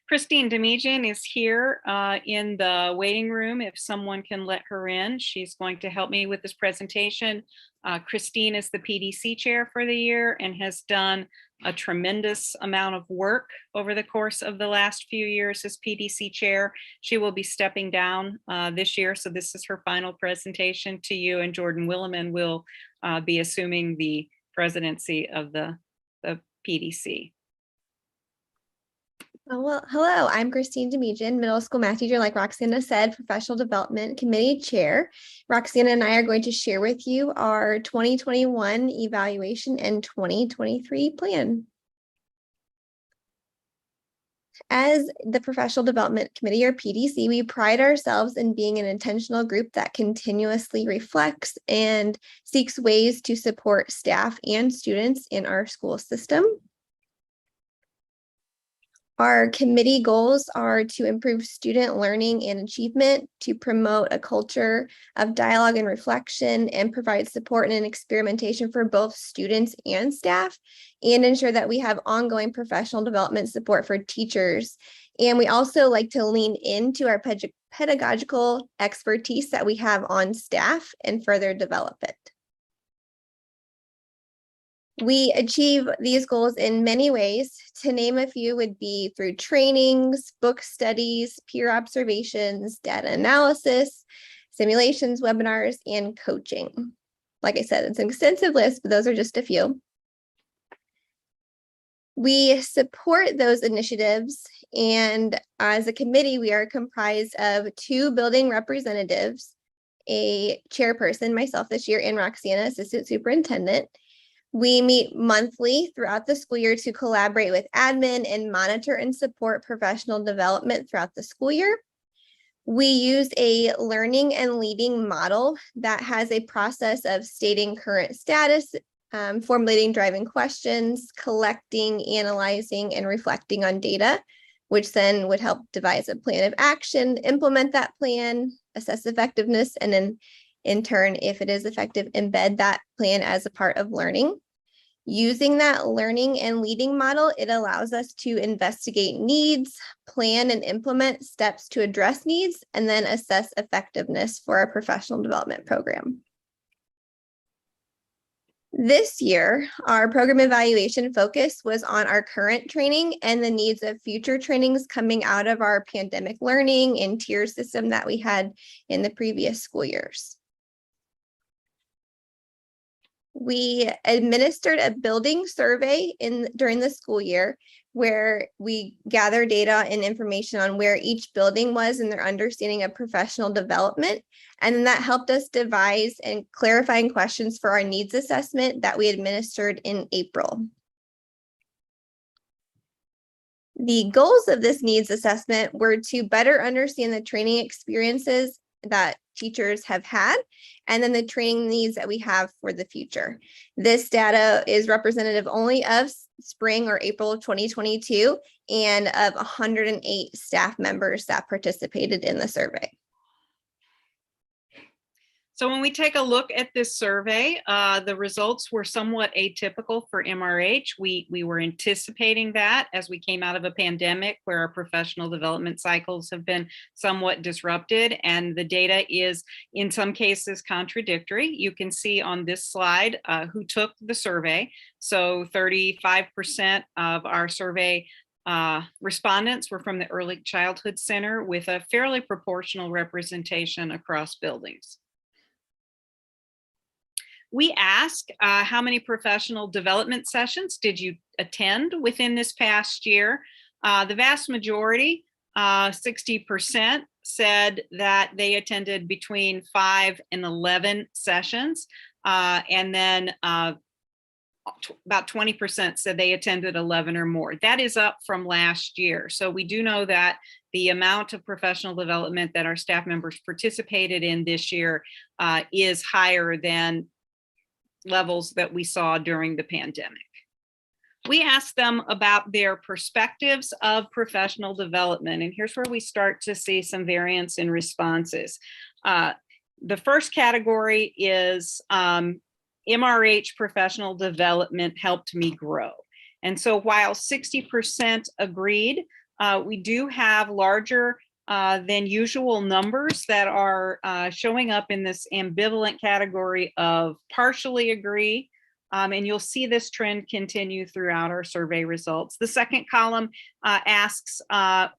Speaker 10: Christine Demijan is here in the waiting room. If someone can let her in, she's going to help me with this presentation. Christine is the PDC chair for the year and has done a tremendous amount of work over the course of the last few years as PDC chair. She will be stepping down this year. So this is her final presentation to you, and Jordan Williman will be assuming the presidency of the PDC.
Speaker 11: Well, hello, I'm Christine Demijan, middle school math teacher, like Roxana said, professional development committee chair. Roxana and I are going to share with you our 2021 evaluation and 2023 plan. As the Professional Development Committee, or PDC, we pride ourselves in being an intentional group that continuously reflects and seeks ways to support staff and students in our school system. Our committee goals are to improve student learning and achievement, to promote a culture of dialogue and reflection, and provide support and experimentation for both students and staff, and ensure that we have ongoing professional development support for teachers. And we also like to lean into our pedagogical expertise that we have on staff and further develop it. We achieve these goals in many ways. To name a few would be through trainings, book studies, peer observations, data analysis, simulations, webinars, and coaching. Like I said, it's an extensive list, but those are just a few. We support those initiatives, and as a committee, we are comprised of 2 building representatives, a chairperson, myself this year, and Roxana, assistant superintendent. We meet monthly throughout the school year to collaborate with admin and monitor and support professional development throughout the school year. We use a learning and leading model that has a process of stating current status, formulating driving questions, collecting, analyzing, and reflecting on data, which then would help devise a plan of action, implement that plan, assess effectiveness, and then in turn, if it is effective, embed that plan as a part of learning. Using that learning and leading model, it allows us to investigate needs, plan and implement steps to address needs, and then assess effectiveness for our professional development program. This year, our program evaluation focus was on our current training and the needs of future trainings coming out of our pandemic learning and tier system that we had in the previous school years. We administered a building survey during the school year where we gather data and information on where each building was in their understanding of professional development. And then that helped us devise and clarifying questions for our needs assessment that we administered in April. The goals of this needs assessment were to better understand the training experiences that teachers have had, and then the training needs that we have for the future. This data is representative only of spring or April of 2022 and of 108 staff members that participated in the survey.
Speaker 10: So when we take a look at this survey, the results were somewhat atypical for MRH. We were anticipating that as we came out of a pandemic where our professional development cycles have been somewhat disrupted, and the data is in some cases contradictory. You can see on this slide who took the survey. So 35% of our survey respondents were from the Early Childhood Center, with a fairly proportional representation across buildings. We asked how many professional development sessions did you attend within this past year? The vast majority, 60%, said that they attended between 5 and 11 sessions. And then about 20% said they attended 11 or more. That is up from last year. So we do know that the amount of professional development that our staff members participated in this year is higher than levels that we saw during the pandemic. We asked them about their perspectives of professional development, and here's where we start to see some variance in responses. The first category is MRH professional development helped me grow. And so while 60% agreed, we do have larger than usual numbers that are showing up in this ambivalent category of partially agree. And you'll see this trend continue throughout our survey results. The second column asks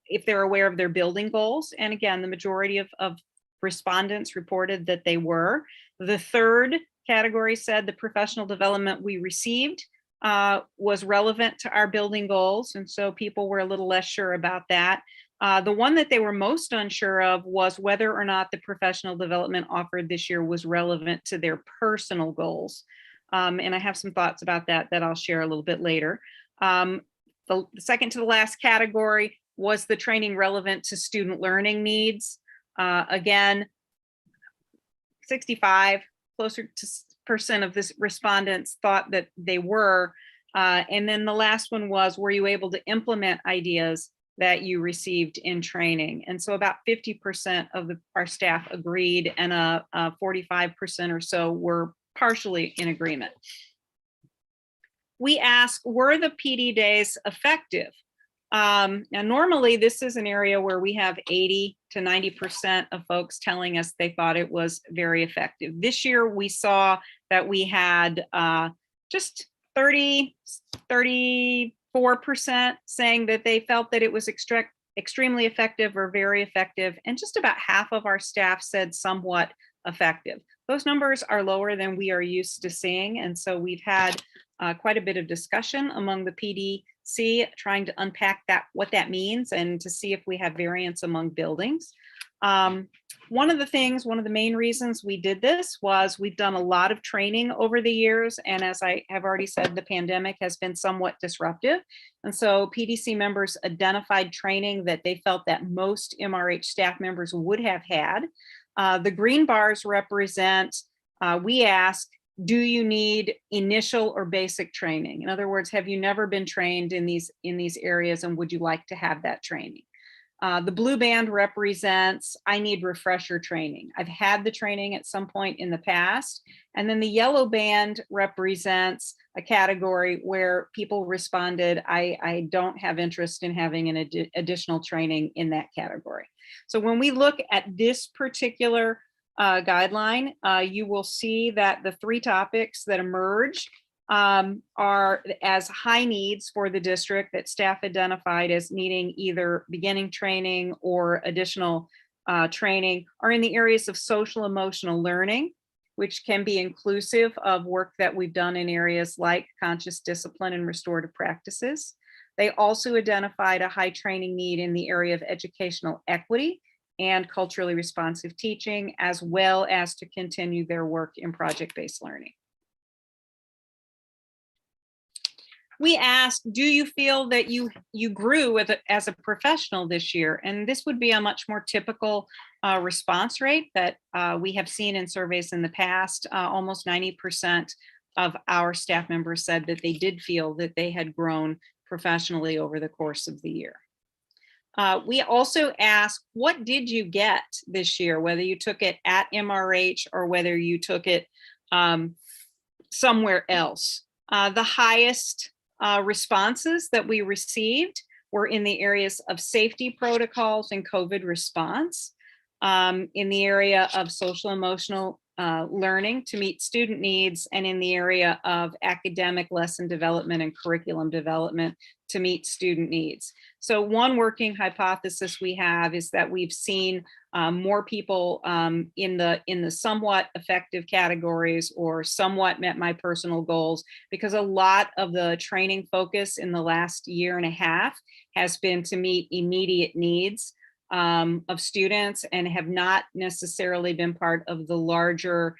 Speaker 10: if they're aware of their building goals. And again, the majority of respondents reported that they were. The third category said the professional development we received was relevant to our building goals. And so people were a little less sure about that. The one that they were most unsure of was whether or not the professional development offered this year was relevant to their personal goals. And I have some thoughts about that I'll share a little bit later. The second to the last category was the training relevant to student learning needs. Again, 65, closer to % of this respondents thought that they were. And then the last one was, were you able to implement ideas that you received in training? And so about 50% of our staff agreed, and 45% or so were partially in agreement. We asked, were the PD days effective? Now, normally this is an area where we have 80 to 90% of folks telling us they thought it was very effective. This year, we saw that we had just 34% saying that they felt that it was extremely effective or very effective, and just about half of our staff said somewhat effective. Those numbers are lower than we are used to seeing, and so we've had quite a bit of discussion among the PDC trying to unpack what that means and to see if we have variance among buildings. One of the main reasons we did this was we've done a lot of training over the years, and as I have already said, the pandemic has been somewhat disruptive. And so PDC members identified training that they felt that most MRH staff members would have had. The green bars represent, we ask, do you need initial or basic training? In other words, have you never been trained in these areas, and would you like to have that training? The blue band represents, I need refresher training. I've had the training at some point in the past. And then the yellow band represents a category where people responded, I don't have interest in having an additional training in that category. So when we look at this particular guideline, you will see that the three topics that emerge are as high needs for the district that staff identified as needing either beginning training or additional training are in the areas of social emotional learning, which can be inclusive of work that we've done in areas like conscious discipline and restorative practices. They also identified a high training need in the area of educational equity and culturally responsive teaching, as well as to continue their work in project-based learning. We asked, do you feel that you grew as a professional this year? And this would be a much more typical response rate that we have seen in surveys in the past. Almost 90% of our staff members said that they did feel that they had grown professionally over the course of the year. We also ask, what did you get this year, whether you took it at MRH or whether you took it somewhere else? The highest responses that we received were in the areas of safety protocols and COVID response, in the area of social emotional learning to meet student needs, and in the area of academic lesson development and curriculum development to meet student needs. So one working hypothesis we have is that we've seen more people in the somewhat effective categories or somewhat met my personal goals, because a lot of the training focus in the last year and a half has been to meet immediate needs of students and have not necessarily been part of the larger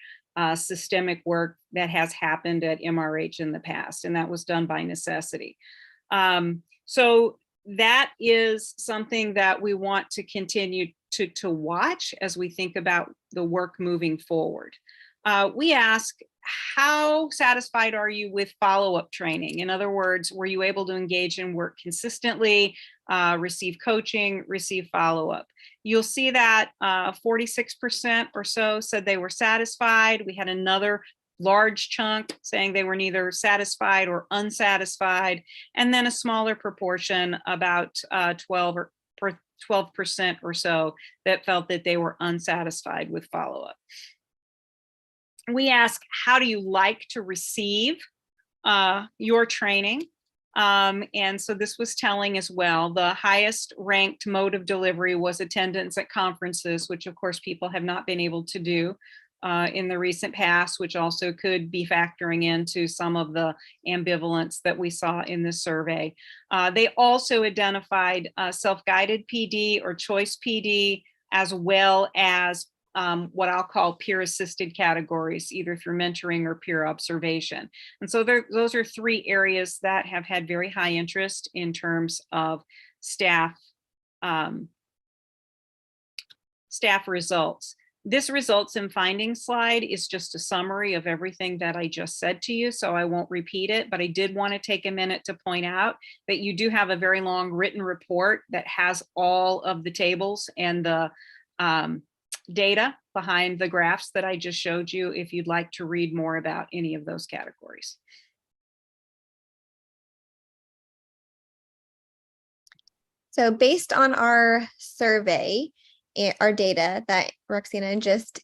Speaker 10: systemic work that has happened at MRH in the past, and that was done by necessity. So that is something that we want to continue to watch as we think about the work moving forward. We ask, how satisfied are you with follow-up training? In other words, were you able to engage in work consistently, receive coaching, receive follow-up? You'll see that 46% or so said they were satisfied. We had another large chunk saying they were neither satisfied or unsatisfied, and then a smaller proportion, about 12% or so, that felt that they were unsatisfied with follow-up. We ask, how do you like to receive your training? And so this was telling as well. The highest ranked mode of delivery was attendance at conferences, which of course people have not been able to do in the recent past, which also could be factoring into some of the ambivalence that we saw in the survey. They also identified self-guided PD or choice PD, as well as what I'll call peer-assisted categories, either through mentoring or peer observation. And so those are three areas that have had very high interest in terms of staff results. This results in findings slide is just a summary of everything that I just said to you, so I won't repeat it, but I did want to take a minute to point out that you do have a very long written report that has all of the tables and the data behind the graphs that I just showed you if you'd like to read more about any of those categories.
Speaker 11: So based on our survey, our data that Roxana just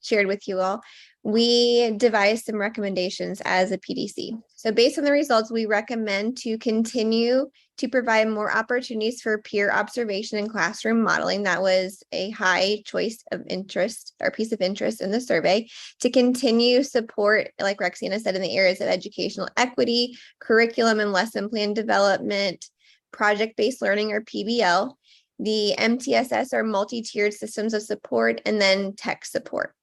Speaker 11: shared with you all, we devised some recommendations as a PDC. So based on the results, we recommend to continue to provide more opportunities for peer observation and classroom modeling. That was a high choice of interest or piece of interest in the survey. To continue support, like Roxana said, in the areas of educational equity, curriculum and lesson plan development, project-based learning or PBL, the MTSS or multi-tiered systems of support, and then tech support.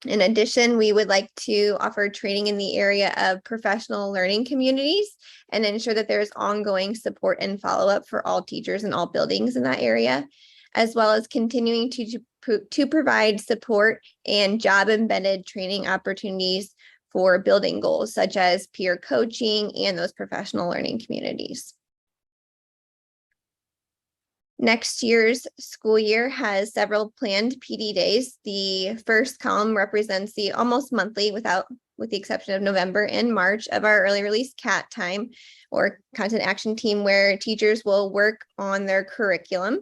Speaker 11: In addition, we would like to offer training in the area of professional learning communities and ensure that there's ongoing support and follow-up for all teachers in all buildings in that area, as well as continuing to provide support and job-embedded training opportunities for building goals, such as peer coaching and those professional learning communities. Next year's school year has several planned PD days. The first column represents the almost monthly, with the exception of November and March, of our early release CAT time or content action team, where teachers will work on their curriculum.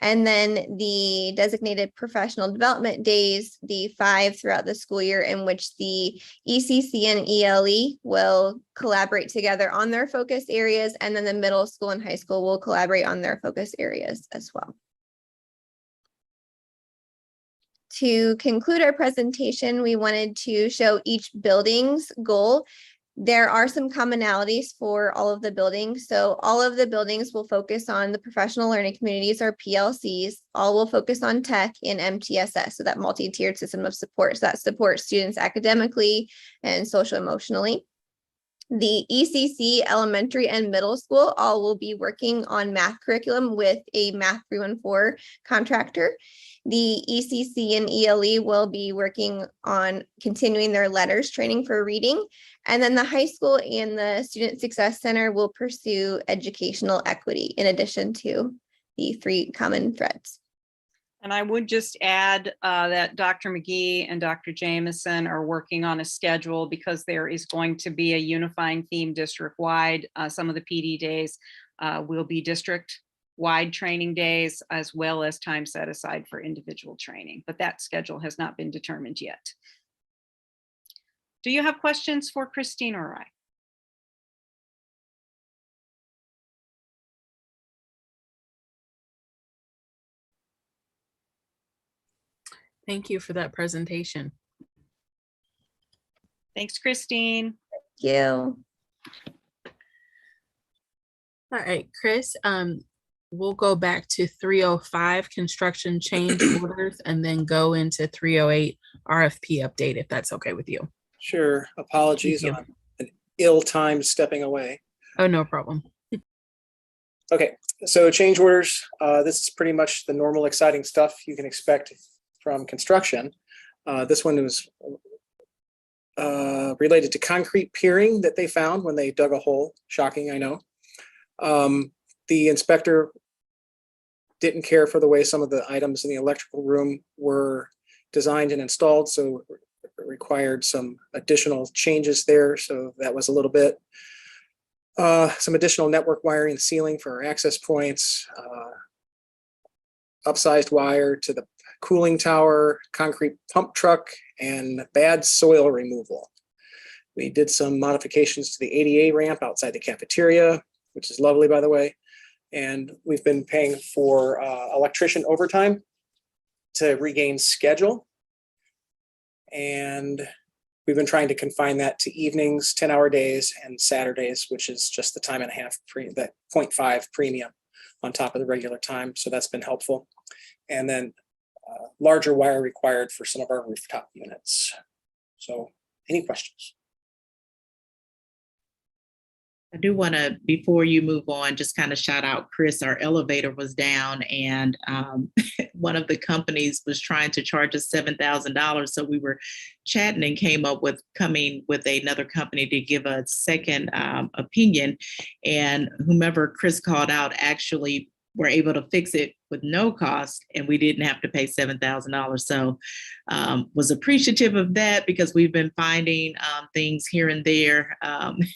Speaker 11: And then the designated professional development days, the 5 throughout the school year, in which the ECC and ELE will collaborate together on their focus areas, and then the middle school and high school will collaborate on their focus areas as well. To conclude our presentation, we wanted to show each building's goal. There are some commonalities for all of the buildings. So all of the buildings will focus on the professional learning communities, or PLCs. All will focus on tech and MTSS, so that multi-tiered system of support. So that supports students academically and social emotionally. The ECC elementary and middle school all will be working on math curriculum with a Math 314 contractor. The ECC and ELE will be working on continuing their letters training for reading. And then the high school and the Student Success Center will pursue educational equity in addition to the 3 common threads.
Speaker 10: And I would just add that Dr. McGee and Dr. Jameson are working on a schedule because there is going to be a unifying theme district-wide. Some of the PD days will be district-wide training days, as well as time set aside for individual training, but that schedule has not been determined yet. Do you have questions for Christine or I? Thank you for that presentation. Thanks, Christine.
Speaker 11: Thank you.
Speaker 2: All right, Chris, we'll go back to 305 construction change orders and then go into 308 RFP update, if that's okay with you.
Speaker 1: Sure. Apologies.
Speaker 2: Thank you.
Speaker 1: I'm an ill-timed stepping away.
Speaker 2: Oh, no problem.
Speaker 1: Okay, so change orders. This is pretty much the normal exciting stuff you can expect from construction. This one was related to concrete piering that they found when they dug a hole. Shocking, I know. The inspector didn't care for the way some of the items in the electrical room were designed and installed, so it required some additional changes there. So that was a little bit. Some additional network wiring and sealing for our access points, upsized wire to the cooling tower, concrete pump truck, and bad soil removal. We did some modifications to the ADA ramp outside the cafeteria, which is lovely, by the way. And we've been paying for electrician overtime to regain schedule. And we've been trying to confine that to evenings, 10-hour days, and Saturdays, which is just the time and a half, that 0.5 premium on top of the regular time. So that's been helpful. And then larger wire required for some of our rooftop units. So any questions?
Speaker 5: I do want to, before you move on, just kind of shout out Chris. Our elevator was down and one of the companies was trying to charge us $7,000. So we were chatting and came up with coming with another company to give a second opinion. And whomever Chris called out actually were able to fix it with no cost, and we didn't have to pay $7,000. So was appreciative of that, because we've been finding things here and there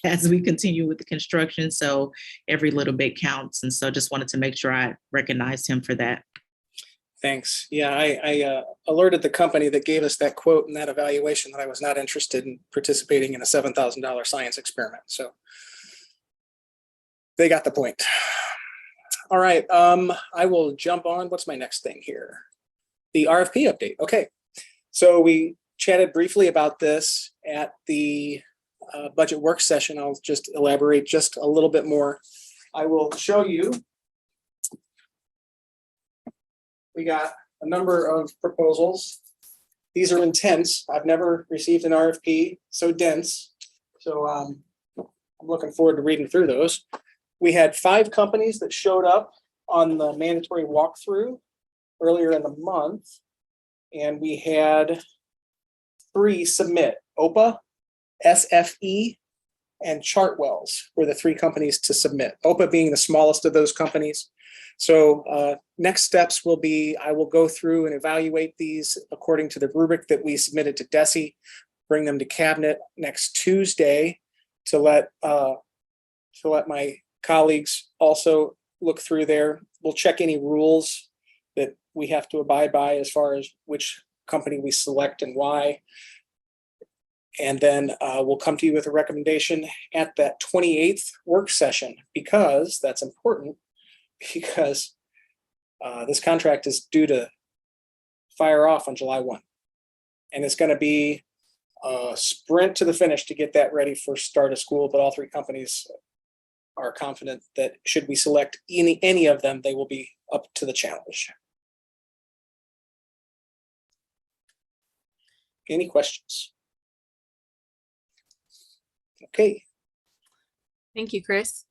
Speaker 5: as we continue with the construction. So every little bit counts. And so just wanted to make sure I recognized him for that.
Speaker 1: Thanks. Yeah, I alerted the company that gave us that quote and that evaluation that I was not interested in participating in a $7,000 science experiment. So they got the point. All right, I will jump on. What's my next thing here? The RFP update. Okay, so we chatted briefly about this at the budget work session. I'll just elaborate just a little bit more. I will show you. We got a number of proposals. These are intense. I've never received an RFP so dense. So I'm looking forward to reading through those. We had 5 companies that showed up on the mandatory walkthrough earlier in the month. And we had 3 submit. OPA, SFE, and Chartwells were the 3 companies to submit. OPA being the smallest of those companies. So next steps will be, I will go through and evaluate these according to the rubric that we submitted to DESE, bring them to cabinet next Tuesday to let my colleagues also look through there. We'll check any rules that we have to abide by as far as which company we select and why. And then we'll come to you with a recommendation at that 28th work session, because that's important, because this contract is due to fire off on July 1. And it's going to be a sprint to the finish to get that ready for start of school, but all 3 companies are confident that should we select any of them, they will be up to the challenge. Any questions? Okay.
Speaker 2: Thank you, Chris.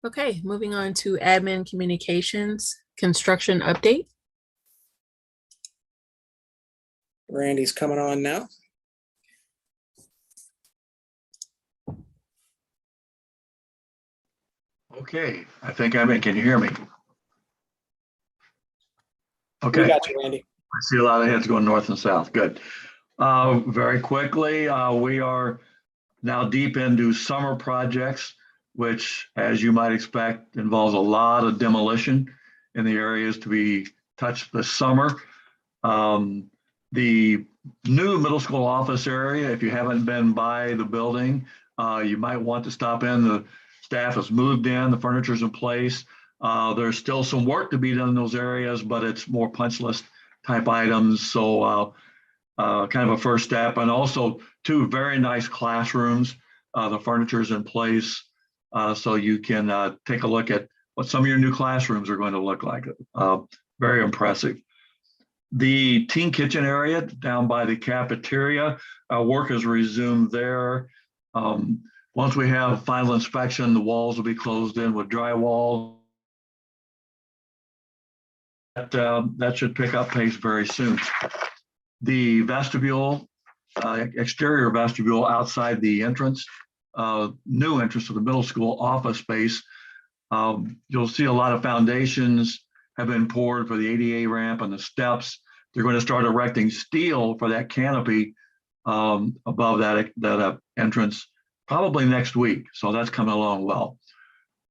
Speaker 2: Okay, moving on to admin communications, construction update.
Speaker 1: Randy's coming on now.
Speaker 12: Okay, I think I'm in. Can you hear me?
Speaker 1: We
Speaker 12: Okay,
Speaker 1: got you, Randy.
Speaker 12: I see a lot of heads going north and south. Good. Very quickly, we are now deep into summer projects, which, as you might expect, involves a lot of demolition in the areas to be touched this summer. The new middle school office area, if you haven't been by the building, you might want to stop in. The staff has moved in, the furniture's in place. There's still some work to be done in those areas, but it's more punch list type items. So kind of a first step, and also 2 very nice classrooms. The furniture's in place, so you can take a look at what some of your new classrooms are going to look like. Very impressive. The teen kitchen area down by the cafeteria, work has resumed there. Once we have final inspection, the walls will be closed in with drywall. That should pick up pace very soon. The vestibule, exterior vestibule outside the entrance, new entrance to the middle school office space, you'll see a lot of foundations have been poured for the ADA ramp and the steps. They're going to start erecting steel for that canopy above that entrance probably next week. So that's coming along well.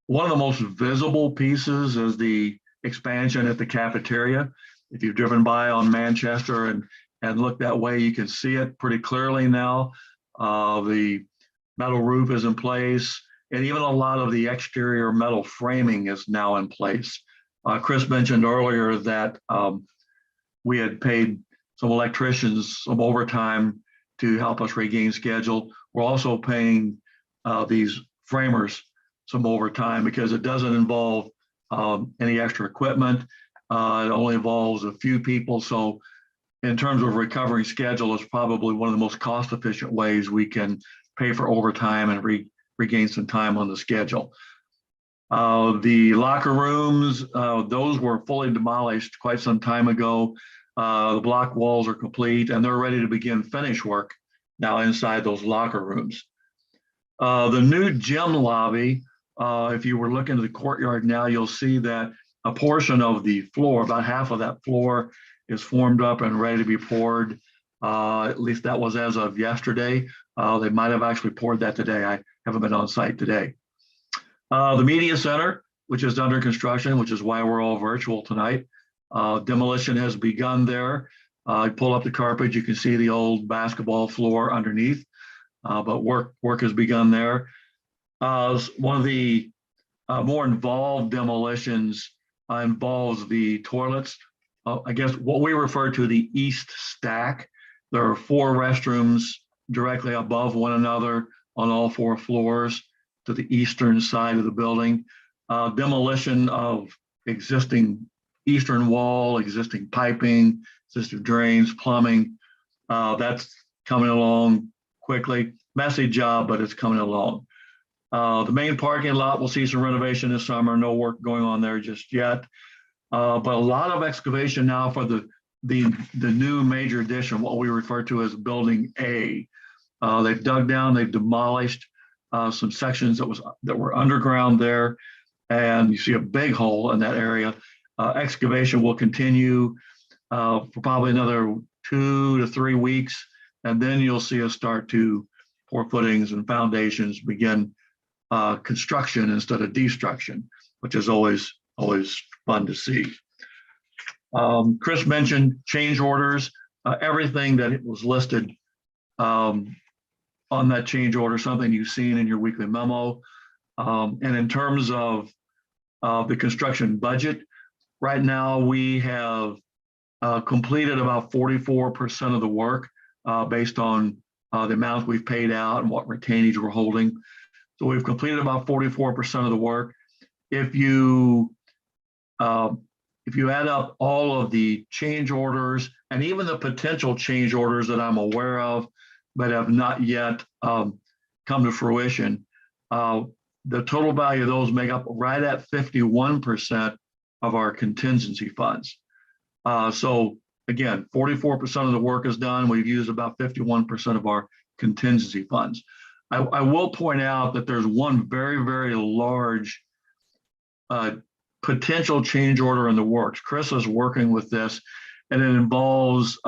Speaker 12: One of the most visible pieces is the expansion at the cafeteria. If you've driven by on Manchester and looked that way, you can see it pretty clearly now. The metal roof is in place, and even a lot of the exterior metal framing is now in place. Chris mentioned earlier that we had paid some electricians some overtime to help us regain schedule. We're also paying these framers some overtime because it doesn't involve any extra equipment. It only involves a few people. So in terms of recovering schedule, it's probably one of the most cost-efficient ways we can pay for overtime and regain some time on the schedule. The locker rooms, those were fully demolished quite some time ago. The block walls are complete and they're ready to begin finish work now inside those locker rooms. The new gym lobby, if you were looking at the courtyard now, you'll see that a portion of the floor, about half of that floor, is formed up and ready to be poured. At least that was as of yesterday. They might have actually poured that today. I haven't been on site today. The media center, which is under construction, which is why we're all virtual tonight. Demolition has begun there. Pull up the carpet, you can see the old basketball floor underneath, but work has begun there. One of the more involved demolitions involves the toilets. I guess what we refer to the east stack. There are 4 restrooms directly above one another on all 4 floors to the eastern side of the building. Demolition of existing eastern wall, existing piping, existing drains, plumbing. That's coming along quickly. Messy job, but it's coming along. The main parking lot will see some renovation this summer. No work going on there just yet. But a lot of excavation now for the new major addition, what we refer to as Building A. They've dug down, they've demolished some sections that were underground there, and you see a big hole in that area. Excavation will continue for probably another 2 to 3 weeks, and then you'll see us start to pour footings and foundations, begin construction instead of destruction, which is always fun to see. Chris mentioned change orders. Everything that was listed on that change order, something you've seen in your weekly memo. And in terms of the construction budget, right now we have completed about 44% of the work based on the amount we've paid out and what retainage we're holding. So we've completed about 44% of the work. If you add up all of the change orders and even the potential change orders that I'm aware of, but have not yet come to fruition, the total value of those make up right at 51% of our contingency funds. So again, 44% of the work is done. We've used about 51% of our contingency funds. I will point out that there's one very, very large potential change order in the works. Chris is working with this, and it involves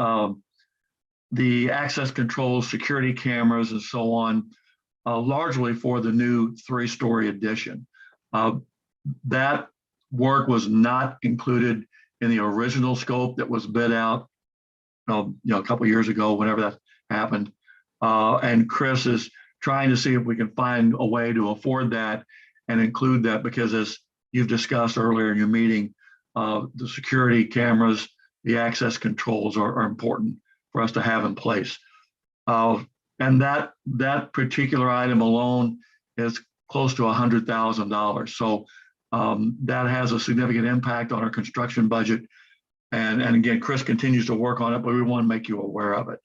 Speaker 12: the access controls, security cameras, and so on, largely for the new 3-story addition. That work was not included in the original scope that was bid out, a couple of years ago, whenever that happened. And Chris is trying to see if we can find a way to afford that and include that, because as you've discussed earlier in your meeting, the security cameras, the access controls are important for us to have in place. And that particular item alone is close to $100,000. So that has a significant impact on our construction budget. And again, Chris continues to work on it, but we want to make you aware of it.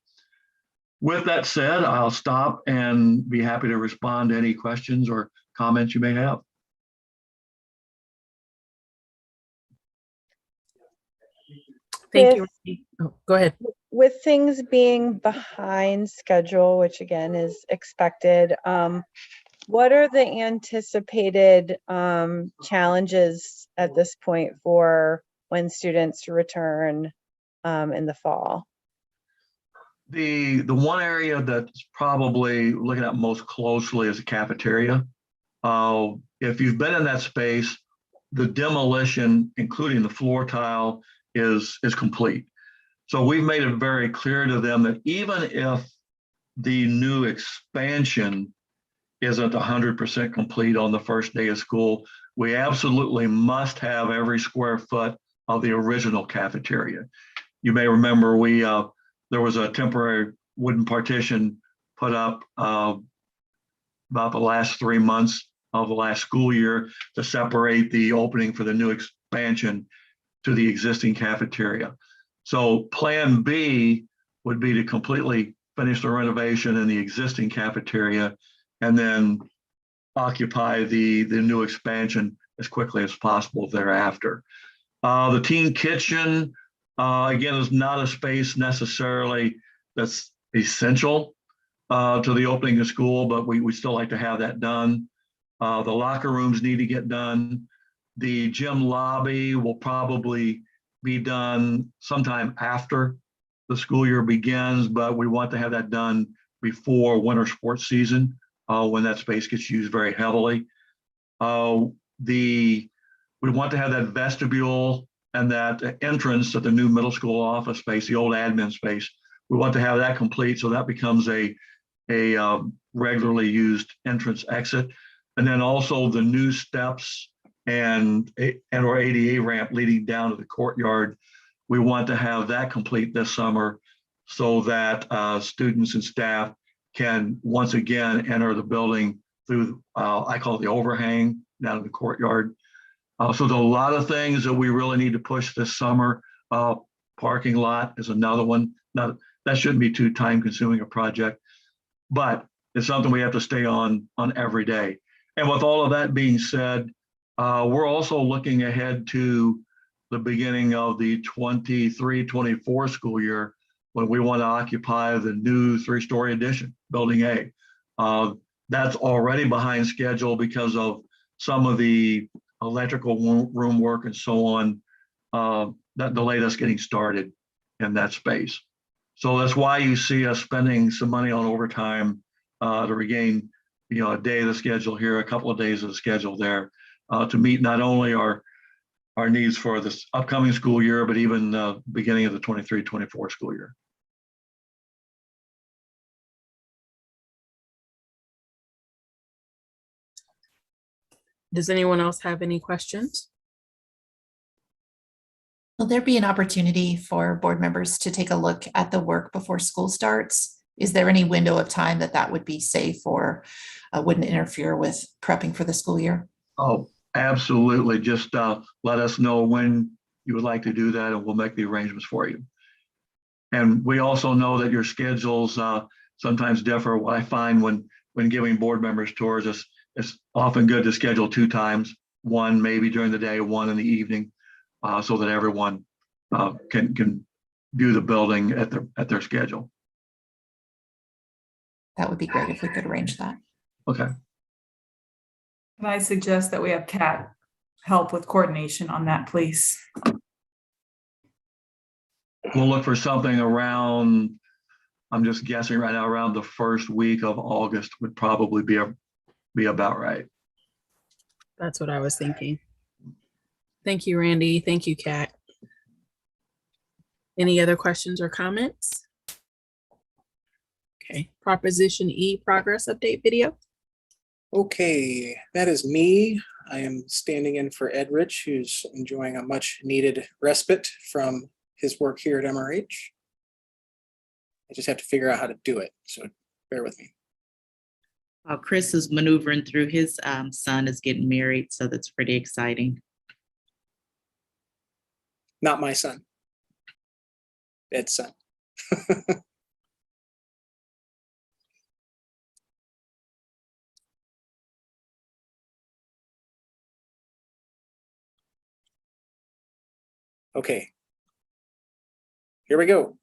Speaker 12: With that said, I'll stop and be happy to respond to any questions or comments you may have.
Speaker 2: Thank you. Oh, go ahead.
Speaker 3: With things being behind schedule, which again is expected, what are the anticipated challenges at this point for when students return in the fall?
Speaker 12: The one area that's probably looking at most closely is the cafeteria. If you've been in that space, the demolition, including the floor tile, is complete. So we've made it very clear to them that even if the new expansion isn't 100% complete on the first day of school, we absolutely must have every square foot of the original cafeteria. You may remember there was a temporary wooden partition put up about the last 3 months of the last school year to separate the opening for the new expansion to the existing cafeteria. So plan B would be to completely finish the renovation in the existing cafeteria and then occupy the new expansion as quickly as possible thereafter. The teen kitchen, again, is not a space necessarily that's essential to the opening of school, but we still like to have that done. The locker rooms need to get done. The gym lobby will probably be done sometime after the school year begins, but we want to have that done before winter sports season, when that space gets used very heavily. We want to have that vestibule and that entrance to the new middle school office space, the old admin space. We want to have that complete so that becomes a regularly used entrance exit. And then also the new steps and or ADA ramp leading down to the courtyard. We want to have that complete this summer so that students and staff can once again enter the building through, I call it the overhang down to the courtyard. So there's a lot of things that we really need to push this summer. Parking lot is another one. Now, that shouldn't be too time consuming a project, but it's something we have to stay on every day. And with all of that being said, we're also looking ahead to the beginning of the 23-24 school year when we want to occupy the new 3-story addition, Building A. That's already behind schedule because of some of the electrical room work and so on that delayed us getting started in that space. So that's why you see us spending some money on overtime to regain, a day of the schedule here, a couple of days of the schedule there, to meet not only our needs for this upcoming school year, but even the beginning of the 23-24 school year.
Speaker 2: Does anyone else have any questions?
Speaker 4: Will there be an opportunity for board members to take a look at the work before school starts? Is there any window of time that would be safe or wouldn't interfere with prepping for the school year?
Speaker 12: Oh, absolutely. Just let us know when you would like to do that and we'll make the arrangements for you. And we also know that your schedules sometimes differ. What I find when giving board members tours is it's often good to schedule 2 times, one maybe during the day, one in the evening, so that everyone can view the building at their schedule.
Speaker 4: That would be great if we could arrange that.
Speaker 12: Okay.
Speaker 13: Can I suggest that we have Kat help with coordination on that, please.
Speaker 12: We'll look for something around, I'm just guessing right now, around the first week of August would probably be about right.
Speaker 2: That's what I was thinking. Thank you, Randy. Thank you, Kat. Any other questions or comments? Okay, Proposition E progress update video.
Speaker 1: Okay, that is me. I am standing in for Ed Rich, who's enjoying a much needed respite from his work here at MRH. I just have to figure out how to do it, so bear with me.
Speaker 5: Chris is maneuvering through. His son is getting married, so that's pretty exciting.
Speaker 1: Not my son. Ed's son. Okay. Here we go.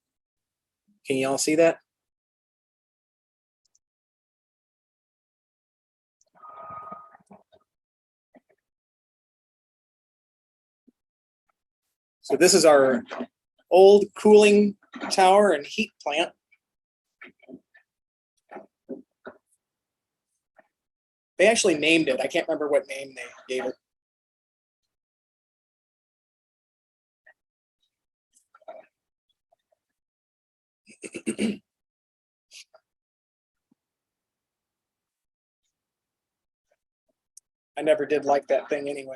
Speaker 1: Can you all see that? So this is our old cooling tower and heat plant. They actually named it. I can't remember what name they gave it. I never did like that thing anyway.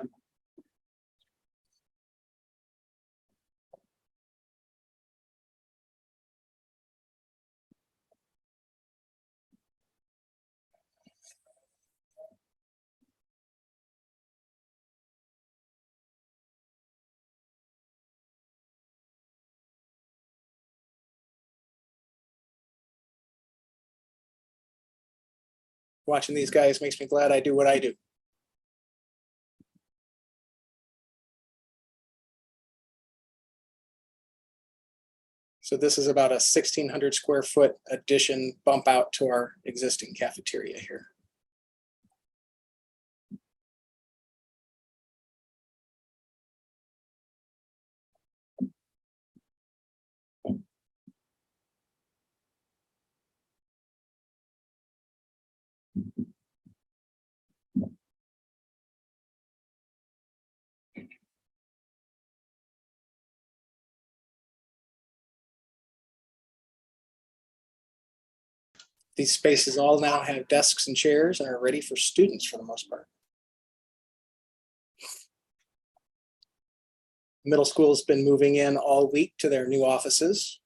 Speaker 1: Watching these guys makes me glad I do what I do. So this is about a 1,600 square foot addition bump out to our existing cafeteria here. These spaces all now have desks and chairs and are ready for students for the most part. Middle school has been moving in all week to their new offices.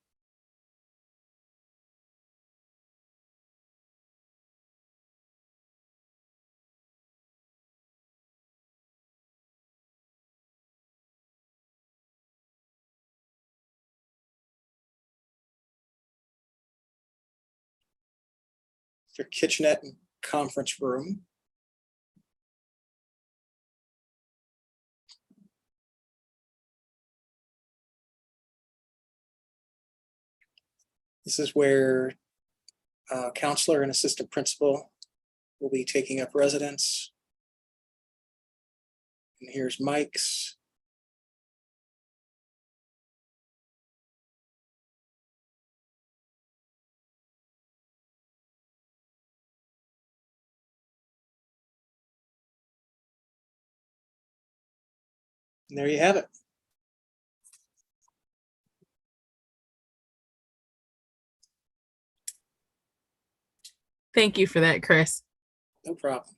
Speaker 1: Their kitchenette and conference room. This is where counselor and assistant principal will be taking up residence. And here's Mike's. And there you have it.
Speaker 2: Thank you for that, Chris.
Speaker 1: No problem.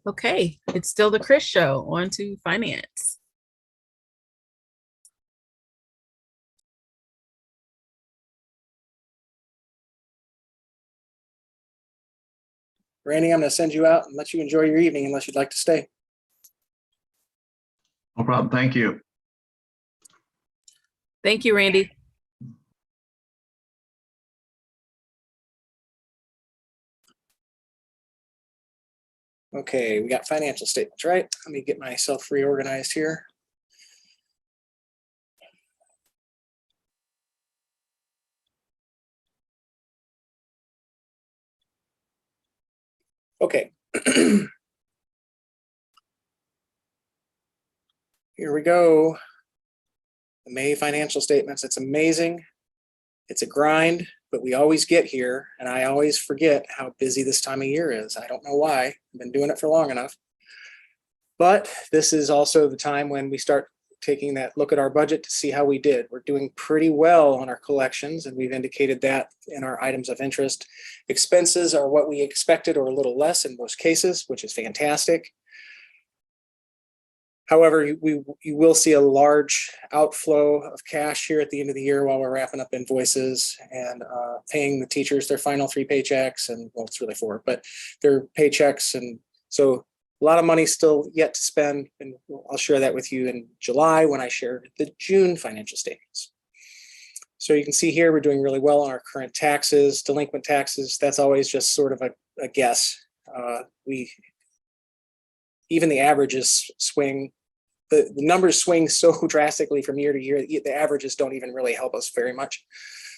Speaker 2: Okay, it's still the Chris show. On to finance.
Speaker 1: Randy, I'm going to send you out and let you enjoy your evening unless you'd like to stay.
Speaker 12: No problem. Thank you.
Speaker 2: Thank you, Randy.
Speaker 1: Okay, we got financial statements, right? Let me get myself reorganized here. Okay. Here we go. The May financial statements. It's amazing. It's a grind, but we always get here, and I always forget how busy this time of year is. I don't know why. I've been doing it for long enough. But this is also the time when we start taking that look at our budget to see how we did. We're doing pretty well on our collections, and we've indicated that in our items of interest. Expenses are what we expected or a little less in most cases, which is fantastic. However, you will see a large outflow of cash here at the end of the year while we're wrapping up invoices and paying the teachers their final 3 paychecks, and well, it's really 4, but their paychecks. And so a lot of money still yet to spend, and I'll share that with you in July when I share the June financial statements. So you can see here we're doing really well on our current taxes, delinquent taxes. That's always just sort of a guess. Even the averages swing. The numbers swing so drastically from year to year. The averages don't even really help us very much.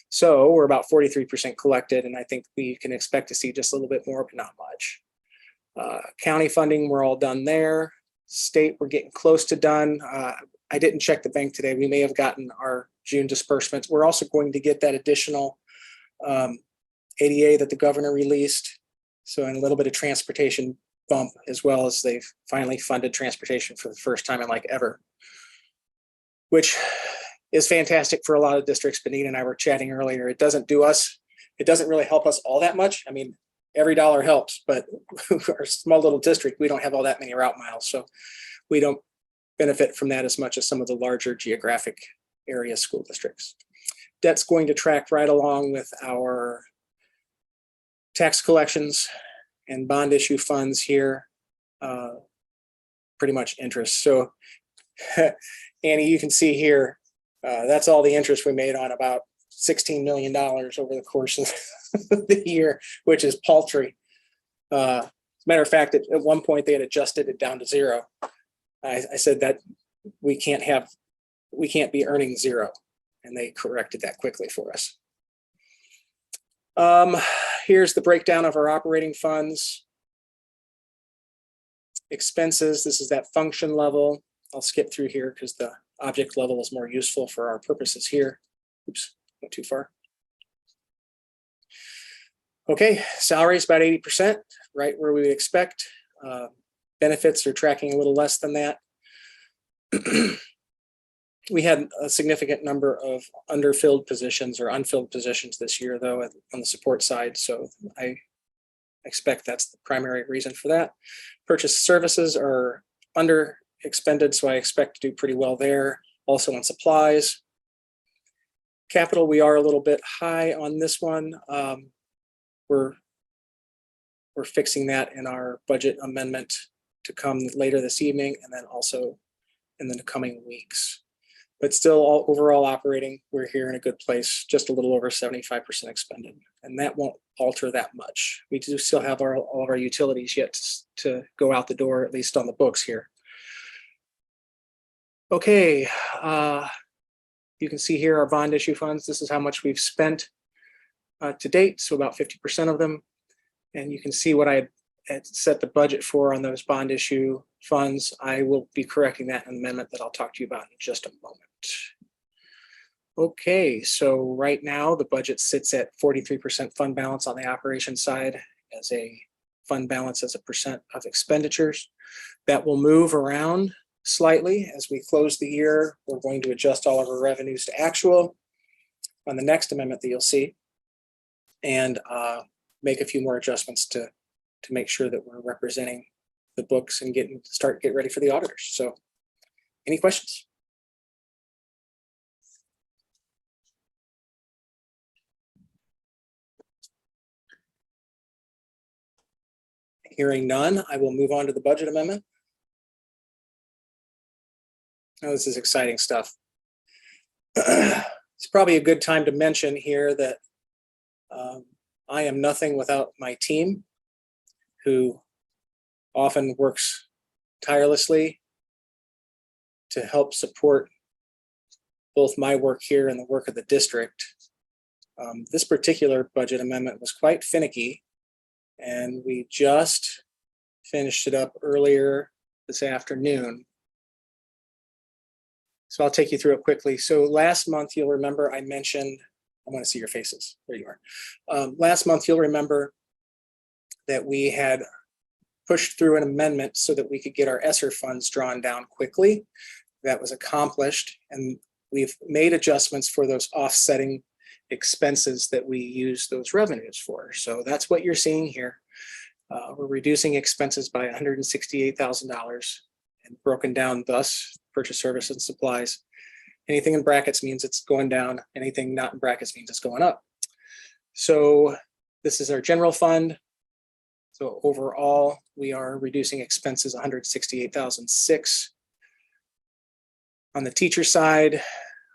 Speaker 1: So we're about 43% collected, and I think we can expect to see just a little bit more, but not much. County funding, we're all done there. State, we're getting close to done. I didn't check the bank today. We may have gotten our June disbursements. We're also going to get that additional ADA that the governor released. So, and a little bit of transportation bump, as well as they've finally funded transportation for the first time in like ever, which is fantastic for a lot of districts. Benita and I were chatting earlier. It doesn't really help us all that much. I mean, every dollar helps, but our small little district, we don't have all that many route miles. So we don't benefit from that as much as some of the larger geographic area school districts. Debt's going to track right along with our tax collections and bond issue funds here, pretty much interest. So Annie, you can see here, that's all the interest we made on about $16 million over the course of the year, which is paltry. As a matter of fact, at one point they had adjusted it down to 0. I said that we can't be earning 0, and they corrected that quickly for us. Here's the breakdown of our operating funds. Expenses, this is that function level. I'll skip through here because the object level is more useful for our purposes here. Oops, went too far. Okay, salaries about 80%, right where we would expect. Benefits are tracking a little less than that. We had a significant number of underfilled positions or unfilled positions this year, though, on the support side. So I expect that's the primary reason for that. Purchase services are under expended, so I expect to do pretty well there. Also on supplies. Capital, we are a little bit high on this one. We're fixing that in our budget amendment to come later this evening, and then also in the coming weeks. But still, overall operating, we're here in a good place, just a little over 75% expended, and that won't alter that much. We do still have all of our utilities yet to go out the door, at least on the books here. Okay, you can see here our bond issue funds. This is how much we've spent to date, so about 50% of them. And you can see what I had set the budget for on those bond issue funds. I will be correcting that in an amendment that I'll talk to you about in just a moment. Okay, so right now the budget sits at 43% fund balance on the operations side as a fund balance as a percent of expenditures. That will move around slightly as we close the year. We're going to adjust all of our revenues to actual on the next amendment that you'll see, and make a few more adjustments to make sure that we're representing the books and get ready for the auditors. So any questions? Hearing none, I will move on to the budget amendment. Oh, this is exciting stuff. It's probably a good time to mention here that I am nothing without my team, who often works tirelessly to help support both my work here and the work of the district. This particular budget amendment was quite finicky, and we just finished it up earlier this afternoon. So I'll take you through it quickly. So last month, you'll remember I mentioned, I want to see your faces. There you are. Last month, you'll remember that we had pushed through an amendment so that we could get our ESSER funds drawn down quickly. That was accomplished, and we've made adjustments for those offsetting expenses that we use those revenues for. So that's what you're seeing here. We're reducing expenses by $168,000 and broken down thus purchase service and supplies. Anything in brackets means it's going down. Anything not in brackets means it's going up. So this is our general fund. So overall, we are reducing expenses $168,006. On the teacher side,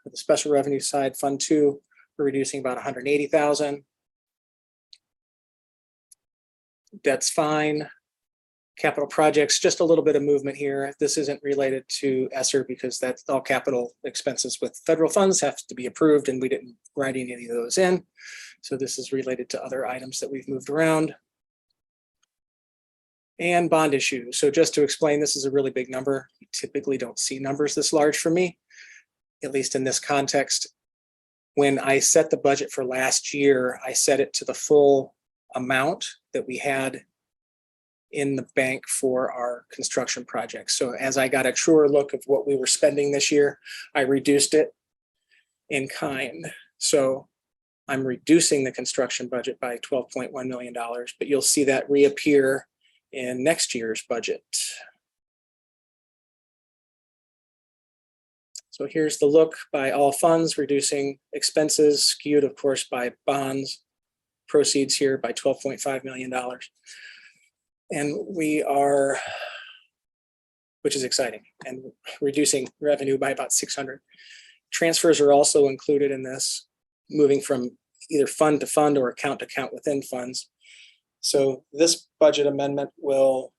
Speaker 1: the special revenue side, Fund 2, we're reducing about $180,000. Debt's fine. Capital projects, just a little bit of movement here. This isn't related to ESSER because that's all capital expenses with federal funds have to be approved, and we didn't write any of those in. So this is related to other items that we've moved around. And bond issue. So just to explain, this is a really big number. You typically don't see numbers this large for me, at least in this context. When I set the budget for last year, I set it to the full amount that we had in the bank for our construction projects. So as I got a truer look of what we were spending this year, I reduced it in kind. So I'm reducing the construction budget by $12.1 million, but you'll see that reappear in next year's budget. So here's the look by all funds, reducing expenses, skewed of course by bonds, proceeds here by $12.5 million. And we are, which is exciting, and reducing revenue by about 600. Transfers are also included in this, moving from either fund to fund or account to account within funds. So this budget amendment will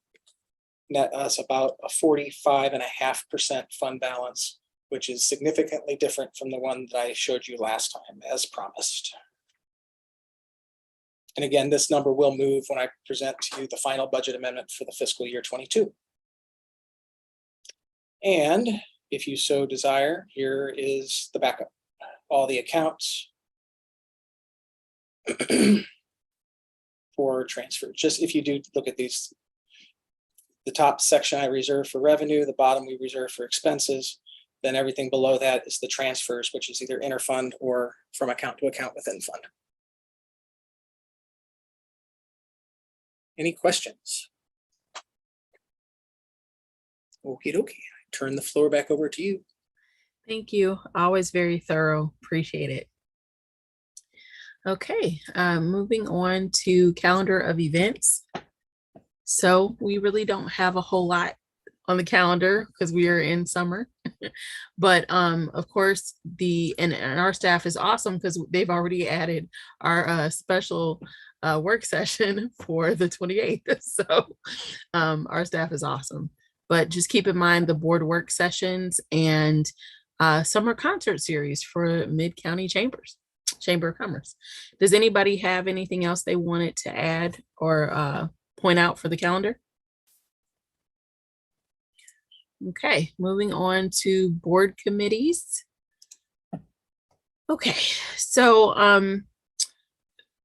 Speaker 1: net us about a 45.5% fund balance, which is significantly different from the one that I showed you last time as promised. And again, this number will move when I present to you the final budget amendment for the fiscal year 22. And if you so desire, here is the backup. All the accounts for transfer. Just if you do look at these, the top section I reserve for revenue, the bottom we reserve for expenses, then everything below that is the transfers, which is either interfund or from account to account within fund. Any questions? Okie dokie. Turn the floor back over to you.
Speaker 2: Thank you. Always very thorough. Appreciate it. Okay, moving on to calendar of events. So we really don't have a whole lot on the calendar because we are in summer. But of course, and our staff is awesome because they've already added our special work session for the 28th. So our staff is awesome. But just keep in mind the board work sessions and summer concert series for Mid-County Chamber of Commerce. Does anybody have anything else they wanted to add or point out for the calendar? Okay, moving on to board committees. Okay, so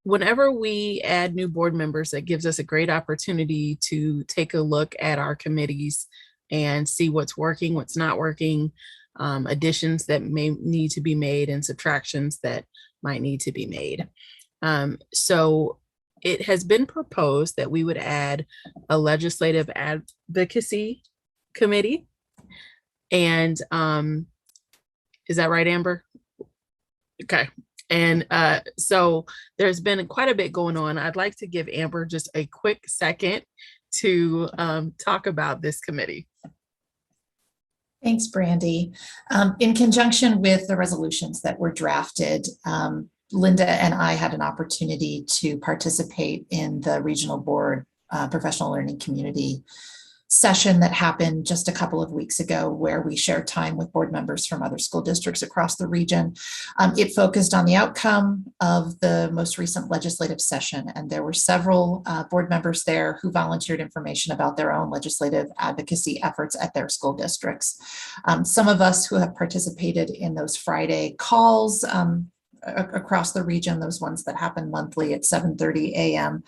Speaker 2: whenever we add new board members, that gives us a great opportunity to take a look at our committees and see what's working, what's not working, additions that may need to be made and subtractions that might need to be made. So it has been proposed that we would add a legislative advocacy committee. And is that right, Amber? Okay. And so there's been quite a bit going on. I'd like to give Amber just a quick second to talk about this committee.
Speaker 4: Thanks, Brandy. In conjunction with the resolutions that were drafted, Linda and I had an opportunity to participate in the regional board professional learning community session that happened just a couple of weeks ago where we shared time with board members from other school districts across the region. It focused on the outcome of the most recent legislative session, and there were several board members there who volunteered information about their own legislative advocacy efforts at their school districts. Some of us who have participated in those Friday calls across the region, those ones that happen monthly at 7:30 a.m.,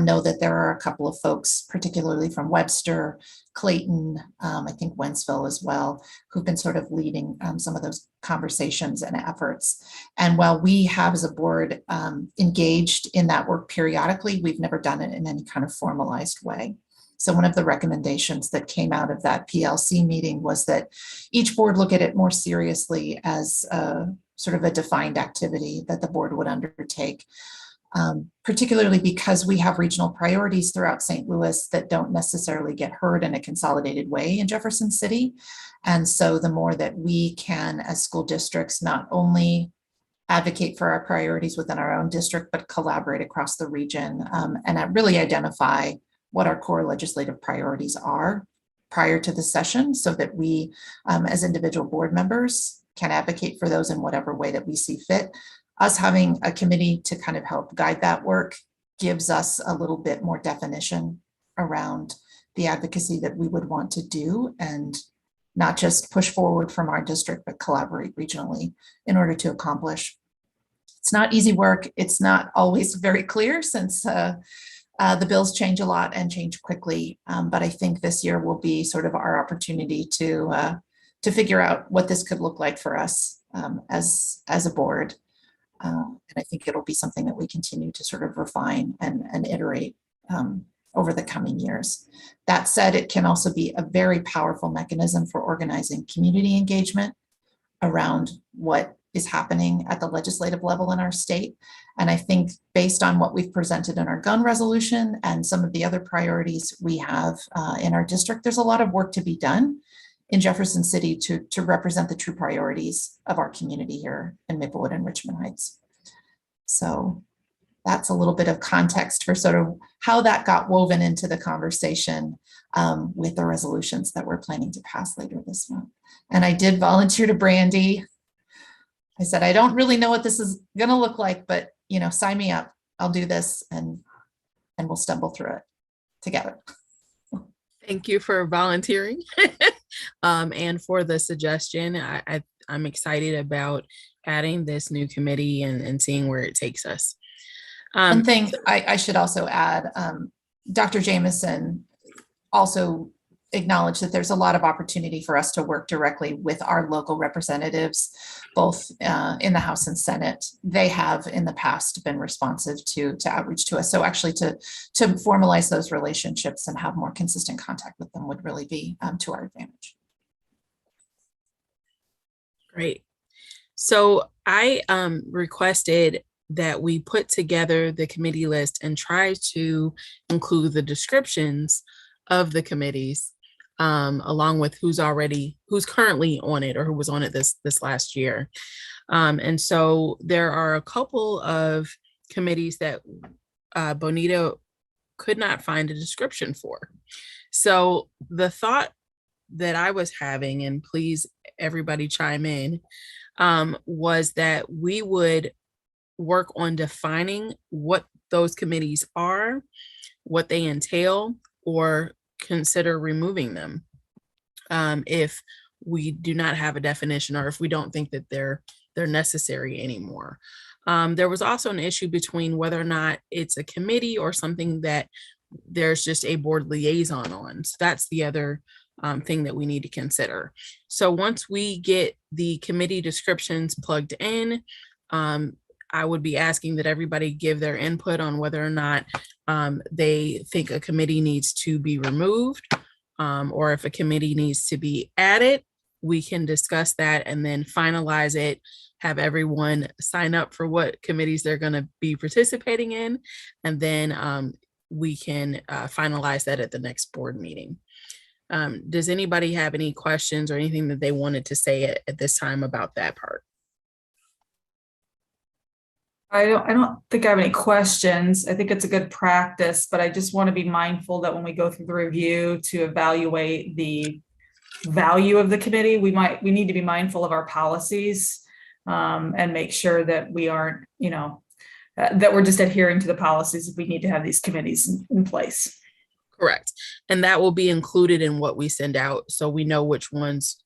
Speaker 4: know that there are a couple of folks, particularly from Webster, Clayton, I think Wentzville as well, who've been sort of leading some of those conversations and efforts. And while we have as a board engaged in that work periodically, we've never done it in any kind of formalized way. So one of the recommendations that came out of that PLC meeting was that each board look at it more seriously as sort of a defined activity that the board would undertake, particularly because we have regional priorities throughout St. Louis that don't necessarily get heard in a consolidated way in Jefferson City. And so the more that we can, as school districts, not only advocate for our priorities within our own district, but collaborate across the region and really identify what our core legislative priorities are prior to the session so that we, as individual board members, can advocate for those in whatever way that we see fit. Us having a committee to kind of help guide that work gives us a little bit more definition around the advocacy that we would want to do and not just push forward from our district, but collaborate regionally in order to accomplish. It's not easy work. It's not always very clear since the bills change a lot and change quickly. But I think this year will be sort of our opportunity to figure out what this could look like for us as a board. And I think it'll be something that we continue to sort of refine and iterate over the coming years. That said, it can also be a very powerful mechanism for organizing community engagement around what is happening at the legislative level in our state. And I think based on what we've presented in our gun resolution and some of the other priorities we have in our district, there's a lot of work to be done in Jefferson City to represent the true priorities of our community here in Maplewood and Richmond Heights. So that's a little bit of context for sort of how that got woven into the conversation with the resolutions that we're planning to pass later this month. And I did volunteer to Brandy. I said, I don't really know what this is gonna look like, but sign me up. I'll do this and we'll stumble through it together.
Speaker 2: Thank you for volunteering and for the suggestion. I'm excited about adding this new committee and seeing where it takes us.
Speaker 4: One thing I should also add, Dr. Jameson also acknowledged that there's a lot of opportunity for us to work directly with our local representatives, both in the House and Senate. They have in the past been responsive to outreach to us. So actually to formalize those relationships and have more consistent contact with them would really be to our advantage.
Speaker 2: Great. So I requested that we put together the committee list and try to include the descriptions of the committees along with who's currently on it or who was on it this last year. And so there are a couple of committees that Bonita could not find a description for. So the thought that I was having, and please everybody chime in, was that we would work on defining what those committees are, what they entail, or consider removing them if we do not have a definition or if we don't think that they're necessary anymore. There was also an issue between whether or not it's a committee or something that there's just a board liaison on. So that's the other thing that we need to consider. So once we get the committee descriptions plugged in, I would be asking that everybody give their input on whether or not they think a committee needs to be removed or if a committee needs to be added. We can discuss that and then finalize it, have everyone sign up for what committees they're going to be participating in, and then we can finalize that at the next board meeting. Does anybody have any questions or anything that they wanted to say at this time about that part?
Speaker 13: I don't think I have any questions. I think it's a good practice, but I just want to be mindful that when we go through the review to evaluate the value of the committee, we need to be mindful of our policies and make sure that we aren't, that we're just adhering to the policies if we need to have these committees in place.
Speaker 2: Correct. And that will be included in what we send out, so we know which ones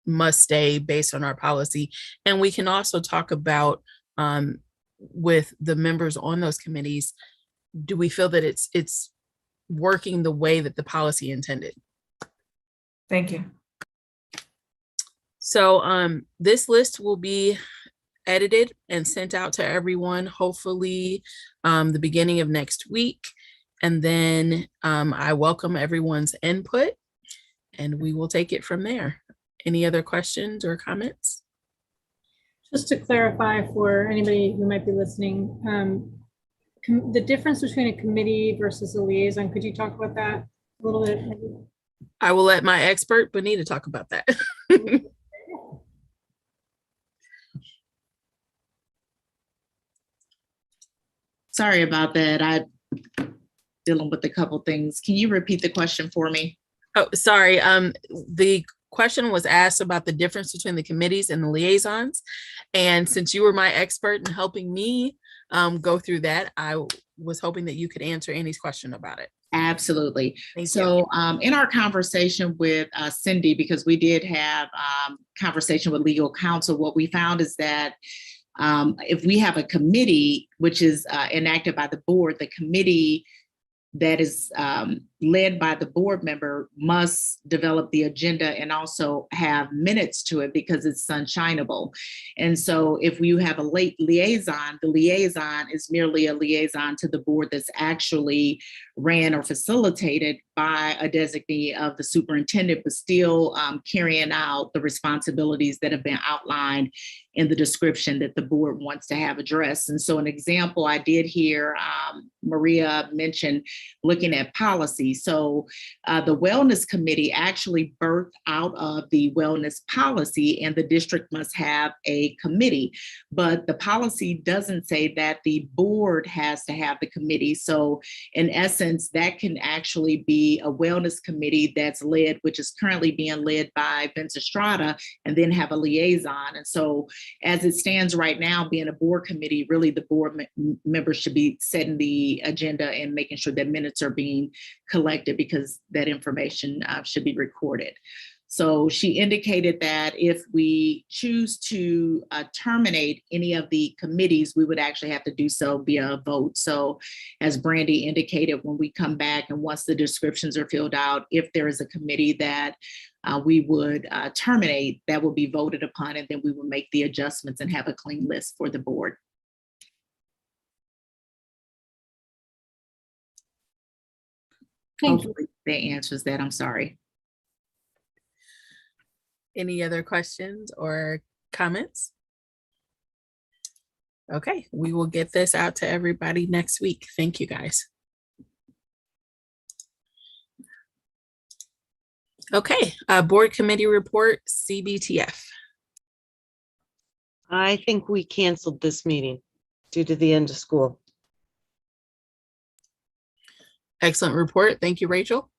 Speaker 2: must stay based on our policy. And we can also talk about with the members on those committees, do we feel that it's working the way that the policy intended?
Speaker 13: Thank you.
Speaker 2: So this list will be edited and sent out to everyone, hopefully the beginning of next week. And then I welcome everyone's input and we will take it from there. Any other questions or comments?
Speaker 6: Just to clarify for anybody who might be listening, the difference between a committee versus a liaison, could you talk about that a little bit?
Speaker 2: I will let my expert Benita talk about that.
Speaker 5: Sorry about that. I'm dealing with a couple things. Can you repeat the question for me?
Speaker 2: Oh, sorry. The question was asked about the difference between the committees and the liaisons. And since you were my expert in helping me go through that, I was hoping that you could answer Annie's question about it.
Speaker 5: Absolutely.
Speaker 2: Thank
Speaker 5: so in our conversation with Cindy, because we did have conversation with legal counsel, what we found is that if we have a committee, which is enacted by the board, the committee that is led by the board member must develop the agenda and also have minutes to it because it's sunshineable. And so if you have a late liaison, the liaison is merely a liaison to the board that's actually ran or facilitated by a designee of the superintendent, but still carrying out the responsibilities that have been outlined in the description that the board wants to have addressed. And so an example I did hear Maria mention looking at policy. So the wellness committee actually birthed out of the wellness policy, and the district must have a committee, but the policy doesn't say that the board has to have the committee. So in essence, that can actually be a wellness committee that's led, which is currently being led by Vince Estrada, and then have a liaison. And so as it stands right now, being a board committee, really the board members should be setting the agenda and making sure that minutes are being collected, because that information should be recorded. So she indicated that if we choose to terminate any of the committees, we would actually have to do so via a vote. So as Brandy indicated, when we come back and once the descriptions are filled out, if there is a committee that we would terminate, that will be voted upon, and then we will make the adjustments and have a clean list for the board.
Speaker 6: Thank you.
Speaker 5: Hopefully that answers that. I'm sorry.
Speaker 2: Any other questions or comments? Okay, we will get this out to everybody next week. Thank you, guys. Okay, board committee report, CBTF.
Speaker 14: I think we canceled this meeting due to the end of school.
Speaker 2: Excellent report. Thank you, Rachel.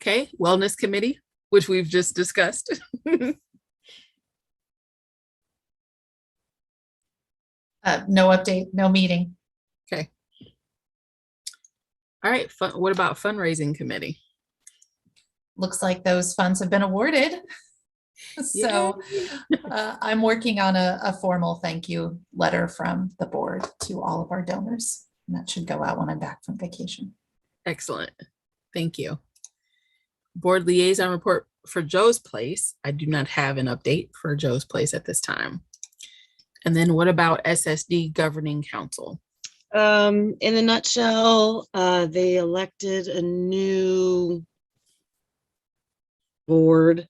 Speaker 2: Okay, wellness committee, which we've just discussed.
Speaker 4: No update, no meeting.
Speaker 2: Okay. All right, what about fundraising committee?
Speaker 4: Looks like those funds have been awarded. So I'm working on a formal thank you letter from the board to all of our donors. And that should go out when I'm back from vacation.
Speaker 2: Excellent. Thank you. Board liaison report for Joe's Place. I do not have an update for Joe's Place at this time. And then what about SSD Governing Council?
Speaker 14: In a nutshell, they elected a new board.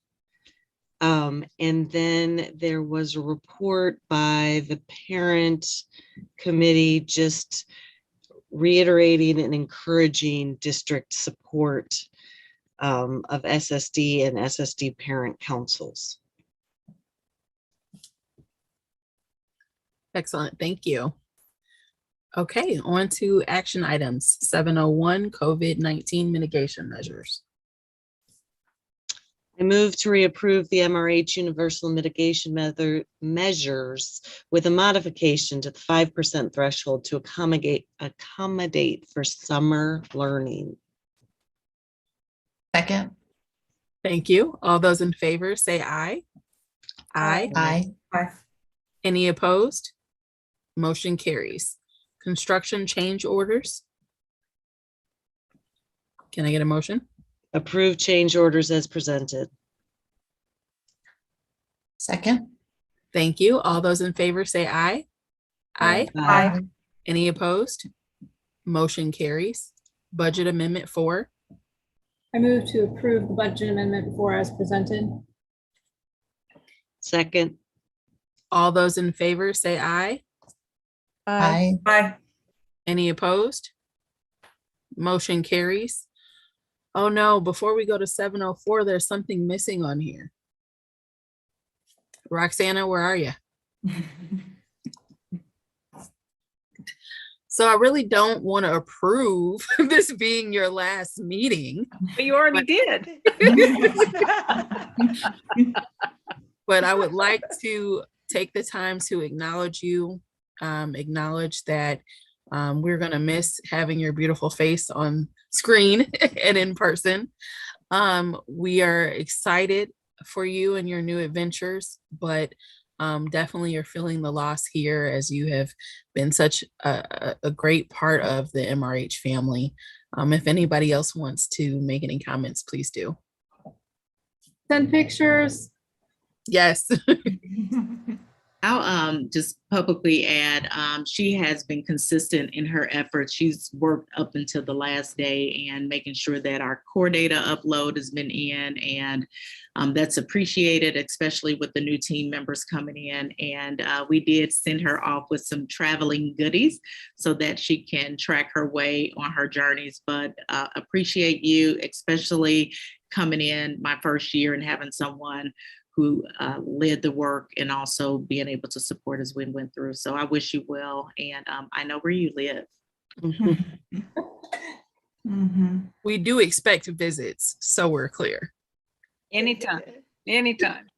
Speaker 14: And then there was a report by the parent committee just reiterating and encouraging district support of SSD and SSD parent councils.
Speaker 2: Excellent, thank you. Okay, on to action items. 701, COVID-19 mitigation measures.
Speaker 14: I move to reapprove the MRH universal mitigation measures with a modification to the 5% threshold to accommodate for summer learning.
Speaker 4: Second.
Speaker 2: Thank you. All those in favor say aye. Aye.
Speaker 4: Aye.
Speaker 2: Any opposed? Motion carries. Construction change orders. Can I get a motion?
Speaker 14: Approve change orders as presented.
Speaker 4: Second.
Speaker 2: Thank you. All those in favor say aye. Aye.
Speaker 13: Aye.
Speaker 2: Any opposed? Motion carries. Budget amendment 4.
Speaker 6: I move to approve the budget amendment 4 as presented.
Speaker 14: Second.
Speaker 2: All those in favor say aye.
Speaker 4: Aye.
Speaker 13: Aye.
Speaker 2: Any opposed? Motion carries. Oh no, before we go to 704, there's something missing on here. Roxana, where are you? So I really don't want to approve this being your last meeting.
Speaker 10: But you already did.
Speaker 2: But I would like to take the time to acknowledge you, acknowledge that we're going to miss having your beautiful face on screen and in person. We are excited for you and your new adventures, but definitely you're feeling the loss here as you have been such a great part of the MRH family. If anybody else wants to make any comments, please do.
Speaker 6: Send pictures.
Speaker 2: Yes.
Speaker 5: I'll just publicly add, she has been consistent in her efforts. She's worked up until the last day and making sure that our core data upload has been in, and that's appreciated, especially with the new team members coming in. And we did send her off with some traveling goodies so that she can track her way on her journeys. But appreciate you, especially coming in my first year and having someone who led the work and also being able to support as we went through. So I wish you well, and I know where you live.
Speaker 2: We do expect visits, so we're clear.
Speaker 10: Anytime, anytime.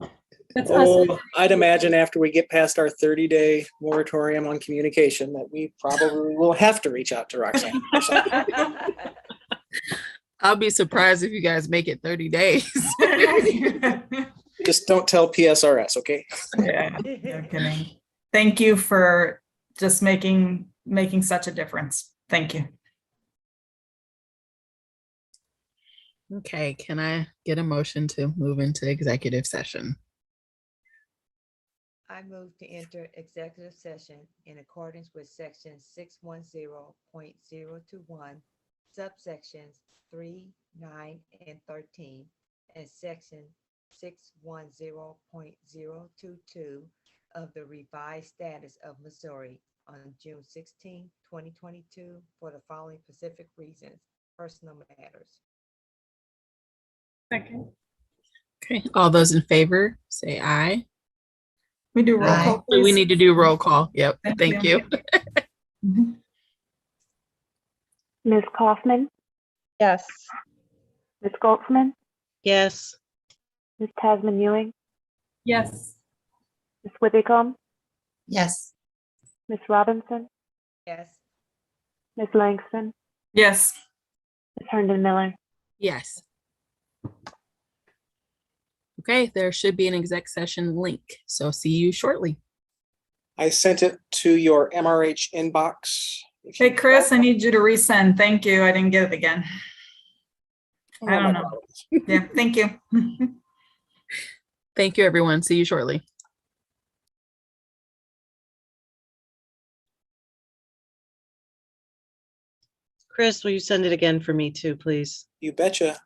Speaker 6: That's us.
Speaker 1: I'd imagine after we get past our 30-day moratorium on communication that we probably will have to reach out to Roxanne.
Speaker 2: I'll be surprised if you guys make it 30 days.
Speaker 1: Just don't tell PSRS, okay?
Speaker 13: Yeah, no kidding. Thank you for just making such a difference. Thank you.
Speaker 2: Okay, can I get a motion to move into executive session?
Speaker 7: I move to enter executive session in accordance with section 610.021, subsections 3, 9, and 13, and section 610.022 of the revised status of Missouri on June 16, 2022 for the following specific reasons: personal matters.
Speaker 6: Second.
Speaker 2: Okay, all those in favor say aye.
Speaker 13: We do roll call,
Speaker 2: We
Speaker 13: please.
Speaker 2: need to do roll call. Yep, thank you.
Speaker 9: Ms. Kaufman,
Speaker 3: Yes.
Speaker 9: Ms. Goldsman,
Speaker 14: Yes.
Speaker 9: Ms. Tasman Ewing,
Speaker 6: Yes.
Speaker 9: Ms. Withicombe,
Speaker 4: Yes.
Speaker 9: Ms. Robinson,
Speaker 7: Yes.
Speaker 9: Ms. Langston,
Speaker 13: Yes.
Speaker 9: Ms. Herndon Miller.
Speaker 2: Yes. Okay, there should be an exec session link, so see you shortly.
Speaker 1: I sent it to your MRH inbox.
Speaker 13: Hey, Chris, I need you to resend. Thank you. I didn't get it again. I don't know. Yeah, thank you.
Speaker 2: Thank you, everyone. See you shortly.
Speaker 14: Chris, will you send it again for me too, please?
Speaker 1: You betcha.